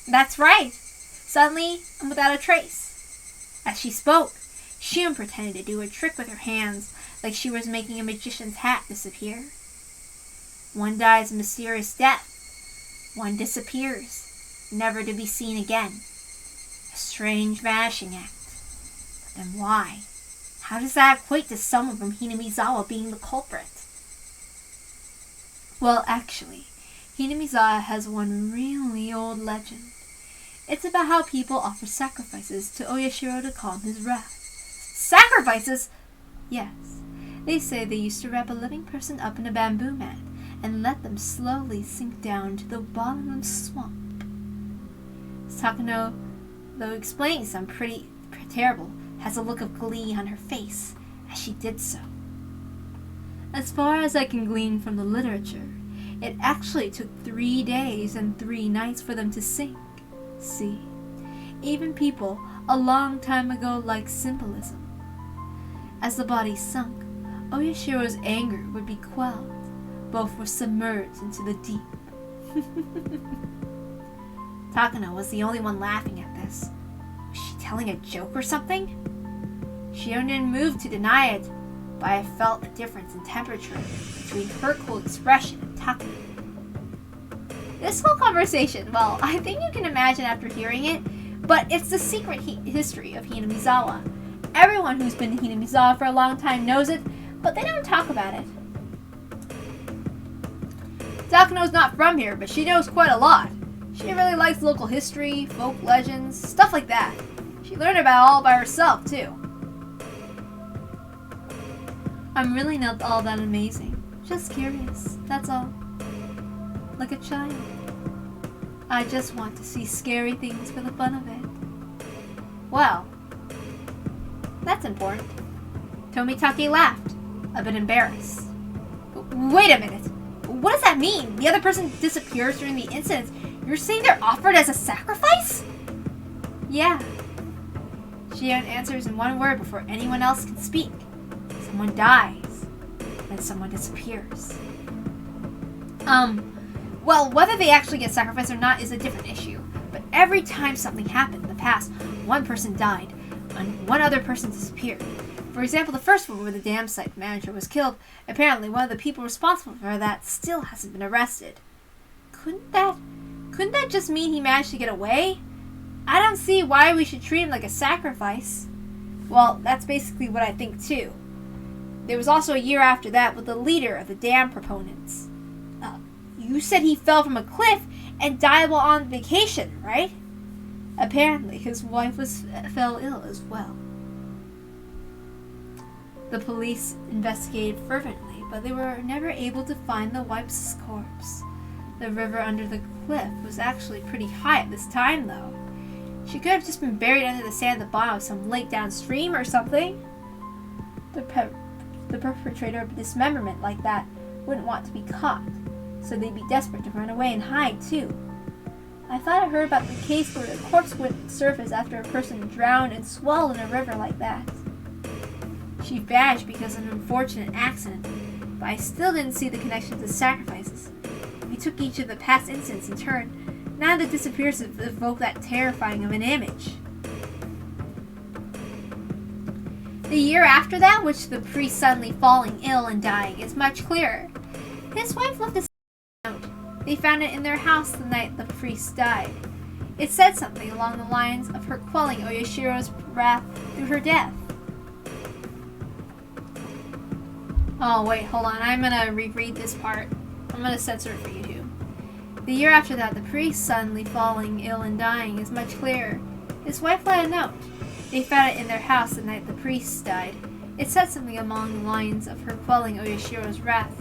That's right. Suddenly, I'm without a trace. As she spoke, Shion pretended to do a trick with her hands, like she was making a magician's hat disappear. One dies a mysterious death. One disappears, never to be seen again. A strange vanishing act. But then why? How does that equate to someone from Hinamizawa being the culprit? Well, actually, Hinamizawa has one really old legend. It's about how people offer sacrifices to Oyashiro to calm his wrath. Sacrifices? Yes. They say they used to wrap a living person up in a bamboo mat and let them slowly sink down to the bottom of the swamp. Takano, though explaining something pretty terrible, has a look of glee on her face as she did so. As far as I can glean from the literature, it actually took 3 days and 3 nights for them to sink. See, even people a long time ago liked symbolism. As the body sunk, Oyashiro's anger would be quelled. Both were submerged into the deep. Takano was the only one laughing at this. Was she telling a joke or something? Shion didn't move to deny it, but I felt a difference in temperature between her cool expression and Takano. This whole conversation, well, I think you can imagine after hearing it, but it's the secret history of Hinamizawa. Everyone who's been to Hinamizawa for a long time knows it, but they don't talk about it. Takano's not from here, but she knows quite a lot. She really likes local history, folk legends, stuff like that. She learned about it all by herself, too. I'm really not all that amazing. Just curious, that's all. Like a child. I just want to see scary things for the fun of it. Well, that's important. Tomitake laughed, a bit embarrassed. Wait a minute. What does that mean? The other person disappears during the incident. You're saying they're offered as a sacrifice? Yeah. Shion answers in one word before anyone else can speak. Someone dies, and someone disappears. Well, whether they actually get sacrificed or not is a different issue. But every time something happened in the past, one person died, and one other person disappeared. For example, the first one where the dam site manager was killed, apparently one of the people responsible for that still hasn't been arrested. Couldn't that just mean he managed to get away? I don't see why we should treat him like a sacrifice. Well, that's basically what I think too. There was also a year after that with the leader of the dam proponents. You said he fell from a cliff and died while on vacation, right? Apparently, his wife fell ill as well. The police investigated fervently, but they were never able to find the wife's corpse. The river under the cliff was actually pretty high at this time, though. She could have just been buried under the sand at the bottom of some lake downstream or something. The perpetrator of a dismemberment like that wouldn't want to be caught, so they'd be desperate to run away and hide, too. I thought I heard about the case where a corpse wouldn't surface after a person drowned and swallowed in a river like that. She vanished because of an unfortunate accident, but I still didn't see the connection to sacrifices. If we took each of the past incidents in turn, none of the disappearances evoke that terrifying of an image. The year after that, which the priest suddenly falling ill and dying, is much clearer. His wife left a note. They found it in their house the night the priest died. It said something along the lines of her quelling Oyashiro's wrath through her death. Oh, wait, hold on. I'm gonna reread this part. I'm gonna censor it for you two. The year after that, the priest suddenly falling ill and dying is much clearer. His wife left a note. They found it in their house the night the priest died. It said something along the lines of her quelling Oyashiro's wrath.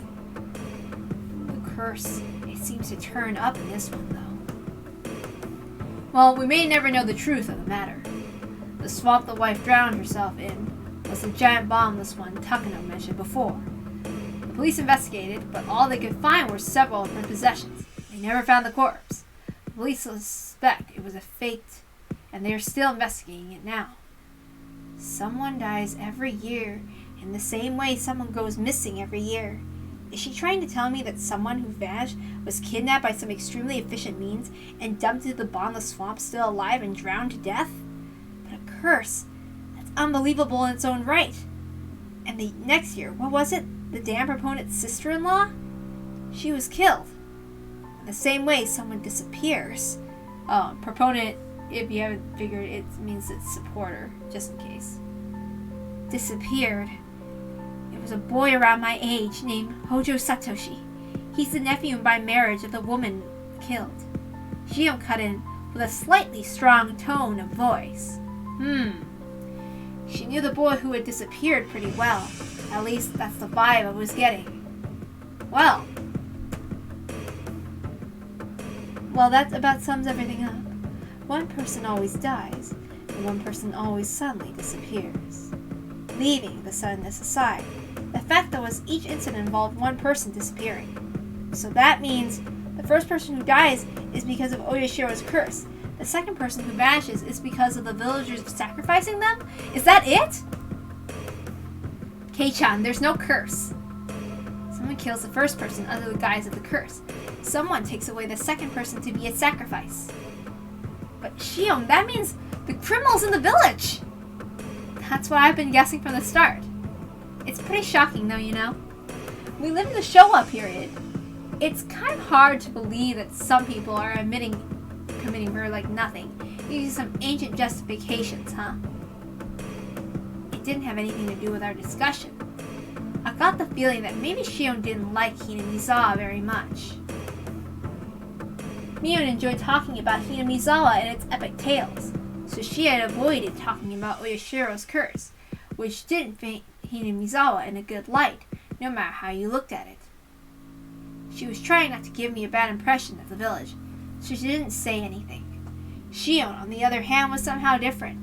The curse, it seems to turn up in this one, though. Well, we may never know the truth of the matter. The swamp the wife drowned herself in was the giant bombless one Takano mentioned before. The police investigated, but all they could find were several of her possessions. They never found the corpse. The police suspect it was a fake, and they are still investigating it now. Someone dies every year, in the same way someone goes missing every year. Is she trying to tell me that someone who vanished was kidnapped by some extremely efficient means and dumped into the bottomless swamp still alive and drowned to death? But a curse. That's unbelievable in its own right. And the next year, what was it? The dam proponent's sister-in-law? She was killed. In the same way someone disappears. Proponent, if you haven't figured, it means it's supporter, just in case. Disappeared. It was a boy around my age named Hojo Satoshi. He's the nephew by marriage of the woman killed. Shion cut in with a slightly strong tone of voice. She knew the boy who had disappeared pretty well. At least that's the vibe I was getting. Well, that about sums everything up. One person always dies, and one person always suddenly disappears. Leaving the suddenness aside, the fact that was each incident involved one person disappearing. So that means the first person who dies is because of Oyashiro's curse. The second person who vanishes is because of the villagers sacrificing them? Is that it? Kei-chan, there's no curse. Someone kills the first person under the guise of the curse. Someone takes away the second person to be a sacrifice. But Shion, that means the criminal's in the village! That's what I've been guessing from the start. It's pretty shocking though, you know? We live in the Showa period. It's kind of hard to believe that some people are committing murder like nothing, using some ancient justifications, huh? It didn't have anything to do with our discussion. I got the feeling that maybe Shion didn't like Hinamizawa very much. Mion enjoyed talking about Hinamizawa and its epic tales, so she had avoided talking about Oyashiro's curse, which didn't paint Hinamizawa in a good light, no matter how you looked at it. She was trying not to give me a bad impression of the village, so she didn't say anything. Shion, on the other hand, was somehow different.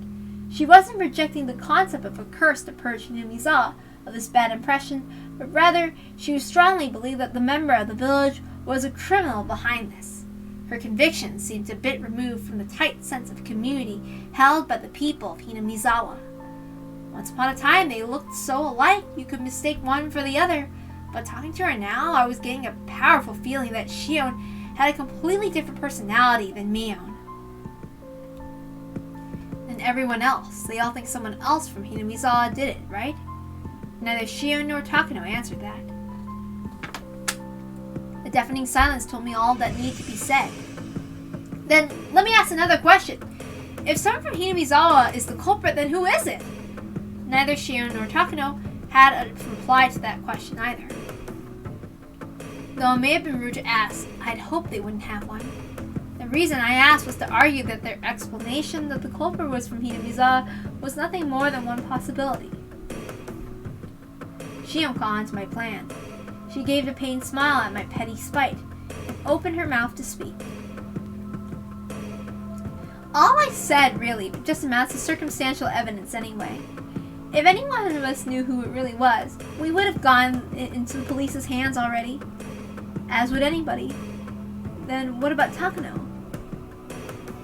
She wasn't rejecting the concept of a curse to purge Hinamizawa of this bad impression, but rather she strongly believed that the member of the village was a criminal behind this. Her conviction seemed a bit removed from the tight sense of community held by the people of Hinamizawa. Once upon a time, they looked so alike you could mistake one for the other, but talking to her now, I was getting a powerful feeling that Shion had a completely different personality than Mion. An everyone else. They all think someone else from Hinamizawa did it, right? Neither Shion nor Takano answered that. The deafening silence told me all that needed to be said. Then, let me ask another question. If someone from Hinamizawa is the culprit, then who is it? Neither Shion nor Takano had a reply to that question either. Though it may have been rude to ask, I'd hoped they wouldn't have one. The reason I asked was to argue that their explanation that the culprit was from Hinamizawa was nothing more than one possibility. Shion caught on to my plan. She gave a pained smile at my petty spite and opened her mouth to speak. All I said, really, just amounts to circumstantial evidence anyway. If any one of us knew who it really was, we would have gone into the police's hands already. As would anybody. Then what about Takano?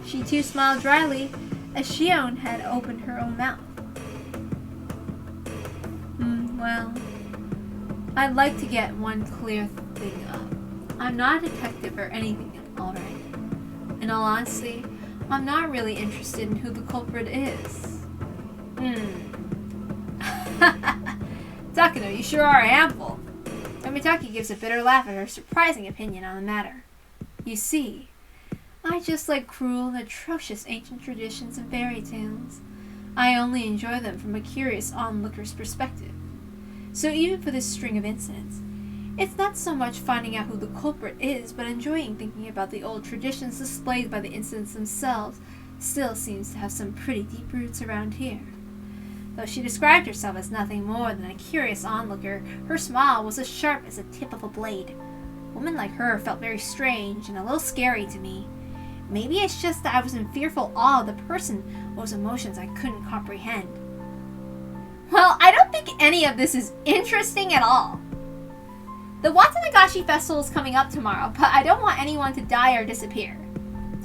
She too smiled dryly as Shion had opened her own mouth. Well, I'd like to get one clear thing up. I'm not a detective or anything, alright. In all honesty, I'm not really interested in who the culprit is. Takano, you sure are ample. Tomitaki gives a bitter laugh at her surprising opinion on the matter. You see, I just like cruel and atrocious ancient traditions and fairy tales. I only enjoy them from a curious onlooker's perspective. So even for this string of incidents, it's not so much finding out who the culprit is, but enjoying thinking about the old traditions displayed by the incidents themselves still seems to have some pretty deep roots around here. Though she described herself as nothing more than a curious onlooker, her smile was as sharp as the tip of a blade. A woman like her felt very strange and a little scary to me. Maybe it's just that I was in fearful awe of the person whose emotions I couldn't comprehend. Well, I don't think any of this is interesting at all. The Watanagashi festival is coming up tomorrow, but I don't want anyone to die or disappear.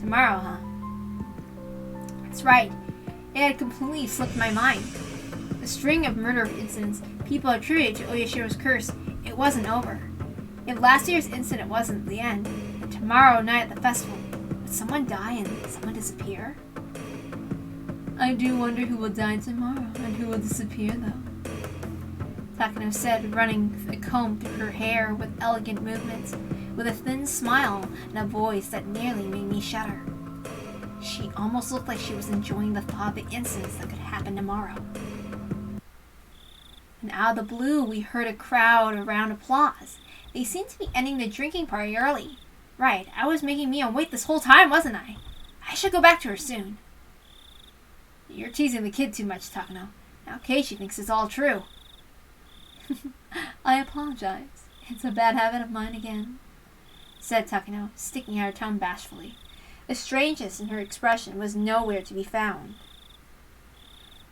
Tomorrow, huh? That's right. It had completely slipped my mind. The string of murder incidents people attribute to Oyashiro's curse, it wasn't over. If last year's incident wasn't the end, then tomorrow night at the festival, would someone die and someone disappear? I do wonder who will die tomorrow and who will disappear, though. Takano said, running a comb through her hair with elegant movements, with a thin smile and a voice that nearly made me shudder. She almost looked like she was enjoying the thought of the incidents that could happen tomorrow. And out of the blue, we heard a crowd around applause. They seemed to be ending the drinking party early. Right, I was making MION wait this whole time, wasn't I? I should go back to her soon. You're teasing the kid too much, Takano. Now Keiichi thinks it's all true. I apologize. It's a bad habit of mine again, said Takano, sticking out her tongue bashfully. The strangeness in her expression was nowhere to be found.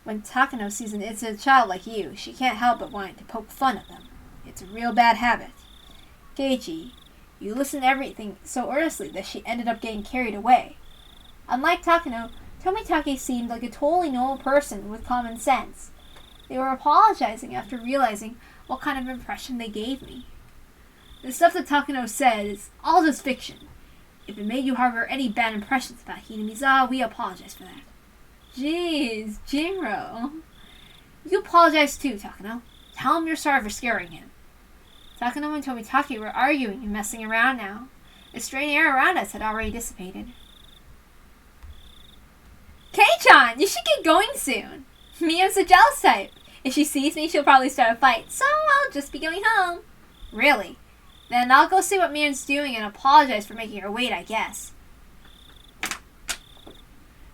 When Takano sees an innocent child like you, she can't help but wanting to poke fun at them. It's a real bad habit. Keiichi, you listened to everything so earnestly that she ended up getting carried away. Unlike Takano, Tomitake seemed like a totally normal person with common sense. They were apologizing after realizing what kind of impression they gave me. The stuff that Takano said is all just fiction. If it made you harbor any bad impressions about Hinamizawa, we apologize for that. Jeez, Jinro. You apologize too, Takano. Tell him you're sorry for scaring him. Takano and Tomitake were arguing and messing around now. The strained air around us had already dissipated. Kei-chan, you should get going soon. Mion's a jealous type. If she sees me, she'll probably start a fight, so I'll just be going home. Really? Then I'll go see what Mion's doing and apologize for making her wait, I guess.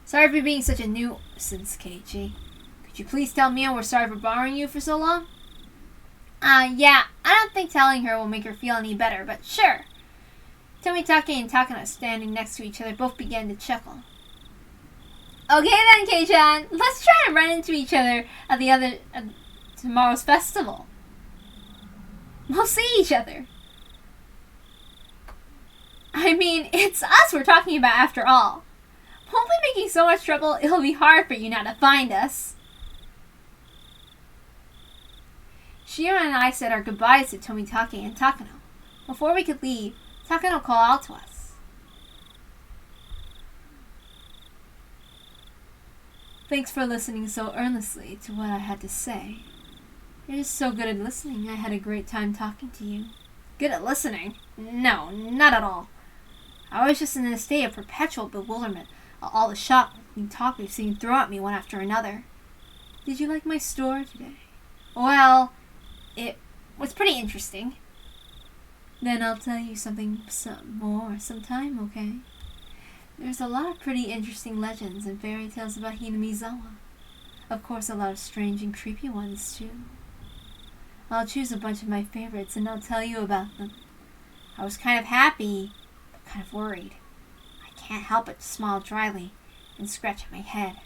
Sorry for being such a nuisance, Keiichi. Could you please tell Mion we're sorry for bothering you for so long? Yeah, I don't think telling her will make her feel any better, but sure. Tomitake and Takano, standing next to each other, both began to chuckle. Okay then, Kei-chan, let's try to run into each other at tomorrow's festival. We'll see each other. I mean, it's us we're talking about after all. Won't we be making so much trouble it'll be hard for you now to find us? Shion and I said our goodbyes to Tomitake and Takano. Before we could leave, Takano called out to us. Thanks for listening so earnestly to what I had to say. You're just so good at listening. I had a great time talking to you. Good at listening? No, not at all. I was just in a state of perpetual bewilderment at all the shocking topics being thrown at me one after another. Did you like my story today? Well, it was pretty interesting. Then I'll tell you some more sometime, okay? There's a lot of pretty interesting legends and fairy tales about Hinamizawa. Of course, a lot of strange and creepy ones, too. I'll choose a bunch of my favorites and I'll tell you about them. I was kind of happy, but kind of worried. I can't help but smile dryly and scratch at my head.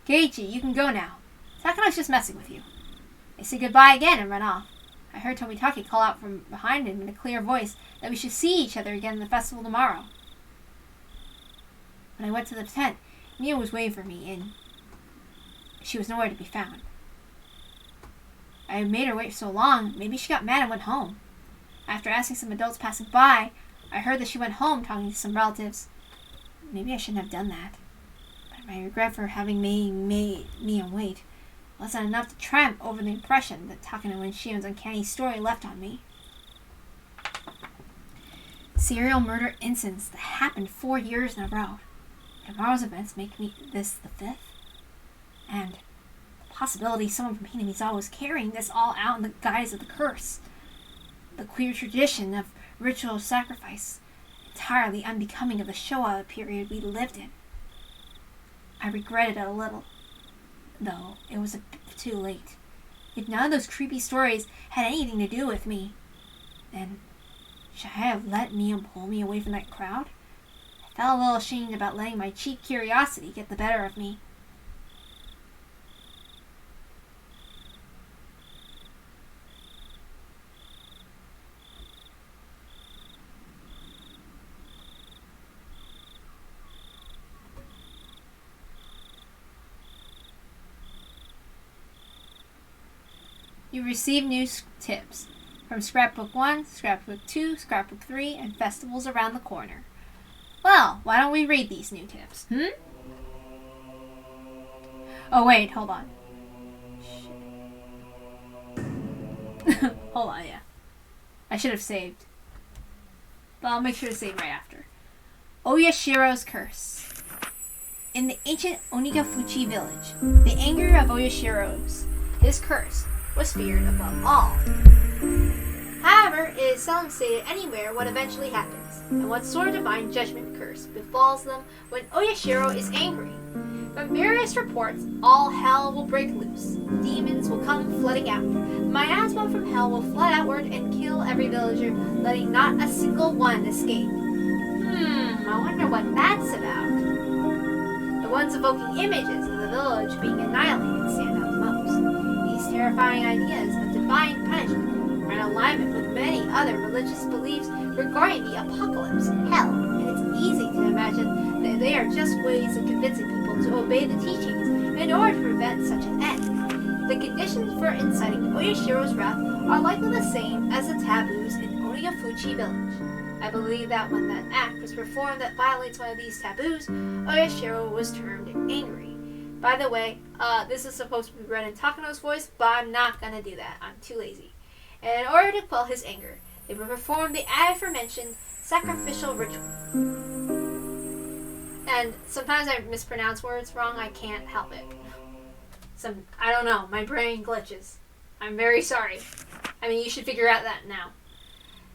Keiichi, you can go now. Takano's just messing with you. They say goodbye again and run off. I heard Tomitake call out from behind him in a clear voice that we should see each other again in the festival tomorrow. When I went to the tent, Mia was waiting for me, and she was nowhere to be found. I had made her wait so long, maybe she got mad and went home. After asking some adults passing by, I heard that she went home talking to some relatives. Maybe I shouldn't have done that. But my regret for having made Mia wait wasn't enough to triumph over the impression that Takano and Shion's uncanny story left on me. Serial murder incidents that happened 4 years in a row. Tomorrow's events make me this the 5th. And the possibility someone from Hinamizawa was carrying this all out in the guise of the curse. The queer tradition of ritual sacrifice, entirely unbecoming of the Showa period we lived in. I regretted it a little, though it was a bit too late. If none of those creepy stories had anything to do with me, then should I have let Mia pull me away from that crowd? I felt a little ashamed about letting my cheap curiosity get the better of me. You receive new tips from Scrapbook 1, Scrapbook 2, Scrapbook 3, and festivals around the corner. Well, why don't we read these new tips, Oh wait, hold on. Hold on, yeah. I should have saved. But I'll make sure to save right after. Oyashiro's Curse. In the ancient Onagafuchi village, the anger of Oyashiro's, his curse, was feared above all. However, it is seldom stated anywhere what eventually happens, and what sort of divine judgment curse befalls them when Oyashiro is angry. From various reports, all hell will break loose. Demons will come flooding out. Miasma from hell will flood outward and kill every villager, letting not a single one escape. I wonder what that's about. The ones evoking images of the village being annihilated stand out the most. These terrifying ideas of divine punishment are in alignment with many other religious beliefs regarding the apocalypse, hell, and it's easy to imagine that they are just ways of convincing people to obey the teachings in order to prevent such an end. The conditions for inciting Oyashiro's wrath are likely the same as the taboos in Onagafuchi village. I believe that when that act was performed that violates one of these taboos, Oyashiro was termed angry. By the way, this is supposed to be read in Takano's voice, but I'm not going to do that. I'm too lazy. And in order to quell his anger, they would perform the aforementioned sacrificial ritual. And sometimes I mispronounce words wrong. I can't help it. I don't know. My brain glitches. I'm very sorry. I mean, you should figure out that now.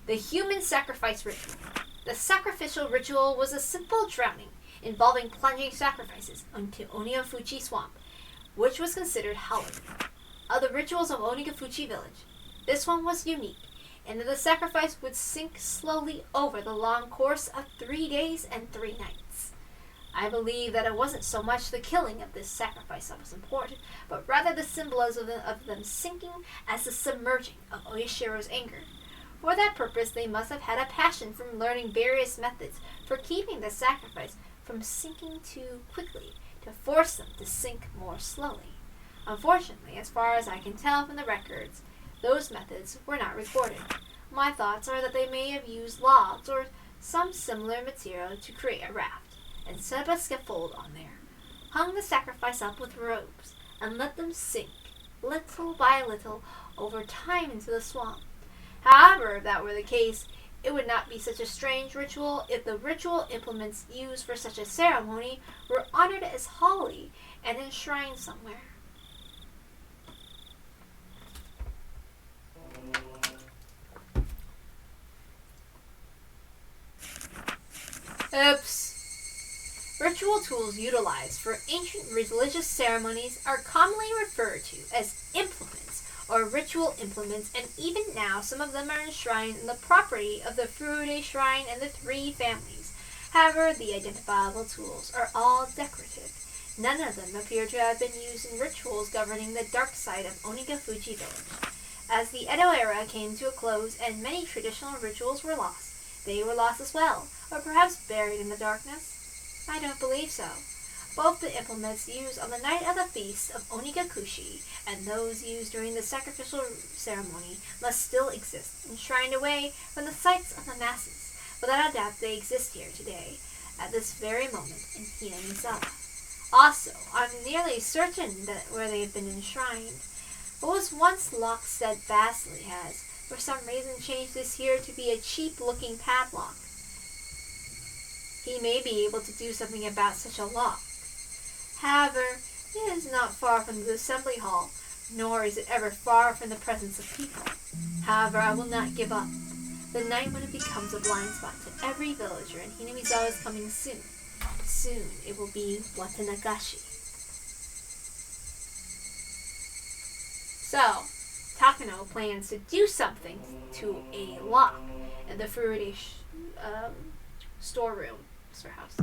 The human sacrifice ritual. The sacrificial ritual was a simple drowning involving plunging sacrifices into Onagafuchi swamp, which was considered hallowed. Of the rituals of Onagafuchi village, this one was unique, in that the sacrifice would sink slowly over the long course of 3 days and 3 nights. I believe that it wasn't so much the killing of this sacrifice that was important, but rather the symbolism of them sinking as the submerging of Oyashiro's anger. For that purpose, they must have had a passion from learning various methods for keeping the sacrifice from sinking too quickly, to force them to sink more slowly. Unfortunately, as far as I can tell from the records, those methods were not recorded. My thoughts are that they may have used logs or some similar material to create a raft, and set up a scaffold on there. hung the sacrifice up with ropes, and let them sink, little by little, over time into the swamp. However, if that were the case, it would not be such a strange ritual if the ritual implements used for such a ceremony were honored as holy and enshrined somewhere. Oops. Ritual tools utilized for ancient religious ceremonies are commonly referred to as implements or ritual implements, and even now some of them are enshrined in the property of the Furude Shrine and the three families. However, the identifiable tools are all decorative. None of them appear to have been used in rituals governing the dark side of Onagafuji village. As the Edo era came to a close and many traditional rituals were lost, they were lost as well, or perhaps buried in the darkness. I don't believe so. Both the implements used on the night of the feast of Onagakushi and those used during the sacrificial ceremony must still exist, enshrined away from the sights of the masses. Without a doubt, they exist here today, at this very moment in Hinamizawa. Also, I'm nearly certain that where they have been enshrined, what was once locked steadfastly has, for some reason, changed this here to be a cheap-looking padlock. He may be able to do something about such a lock. However, it is not far from the assembly hall, nor is it ever far from the presence of people. However, I will not give up. The night when it becomes a blind spot to every villager in Hinamizawa is coming soon. Soon it will be Watanagashi. So, Takano plans to do something to a lock in the Furude storeroom. House.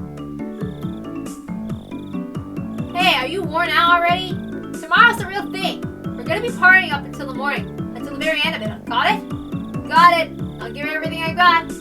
Hey, are you worn out already? Tomorrow's the real thing. We're gonna be partying up until the morning, until the very end of it. Got it? Got it. I'll give you everything I got.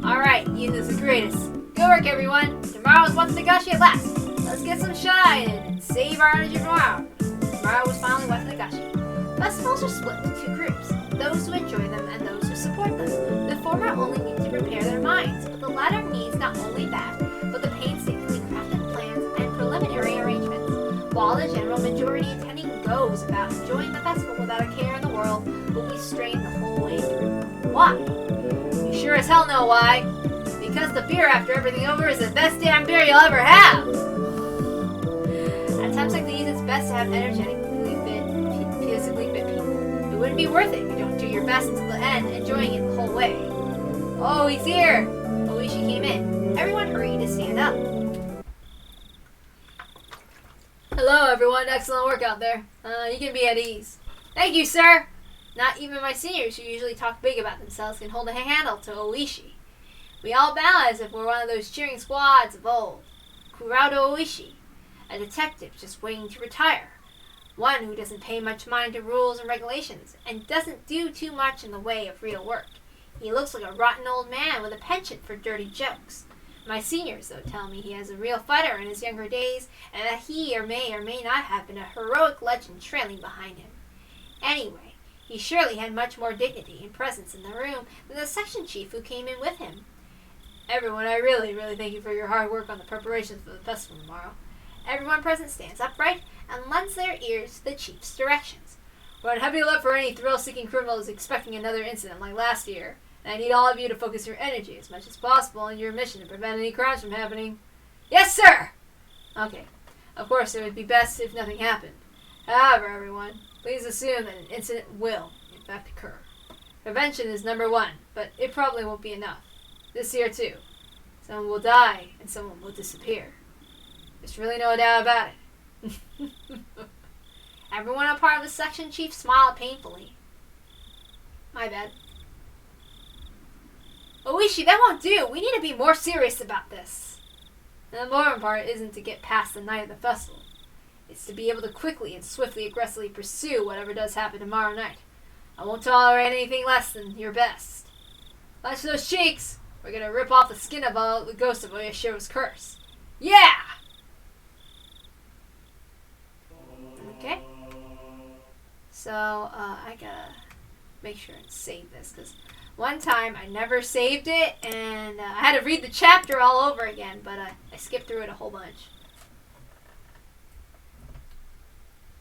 Alright, youth is the greatest. Good work, everyone. Tomorrow's Watanagashi at last. Let's get some shine and save our energy for tomorrow. Tomorrow was finally Watanagashi. Festivals are split into two groups, those who enjoy them and those who support them. The former only need to prepare their minds, but the latter needs not only that, but the painstakingly crafted plans and preliminary arrangements. While the general majority attending goes about enjoying the festival without a care in the world, will be strained the whole way through. Why? You sure as hell know why. Because the beer after everything over is the best damn beer you'll ever have! At times like these, it's best to have energetically fit, physically fit people. It wouldn't be worth it if you don't do your best until the end, enjoying it the whole way. Oh, he's here! Oishi came in. Everyone hurried to stand up. Hello, everyone. Excellent work out there. You can be at ease. Thank you, sir! Not even my seniors, who usually talk big about themselves, can hold a handle to Oishi. We all bow as if we're one of those cheering squads of old. Kurado Oishi, a detective just waiting to retire. One who doesn't pay much mind to rules and regulations, and doesn't do too much in the way of real work. He looks like a rotten old man with a penchant for dirty jokes. My seniors, though, tell me he is a real fighter in his younger days, and that he or may not have been a heroic legend trailing behind him. Anyway, he surely had much more dignity and presence in the room than the section chief who came in with him. Everyone, I really thank you for your hard work on the preparations for the festival tomorrow. Everyone present stands upright and lends their ears to the chief's directions. We're on heavy alert for any thrill-seeking criminals expecting another incident like last year. And I need all of you to focus your energy as much as possible on your mission to prevent any crimes from happening. Yes, sir! Okay. Of course, it would be best if nothing happened. However, everyone, please assume that an incident will, in fact, occur. Prevention is number one, but it probably won't be enough. This year, too. Someone will die, and someone will disappear. There's really no doubt about it. Everyone on part of the section chief smiled painfully. My bad. Oishi, that won't do. We need to be more serious about this. And the important part isn't to get past the night of the festival. It's to be able to quickly and swiftly aggressively pursue whatever does happen tomorrow night. I won't tolerate anything less than your best. Watch those cheeks. We're going to rip off the skin of the ghost of Oyashiro's curse. Yeah! Okay. So, I gotta make sure and save this, because one time I never saved it, and I had to read the chapter all over again, but I skipped through it a whole bunch.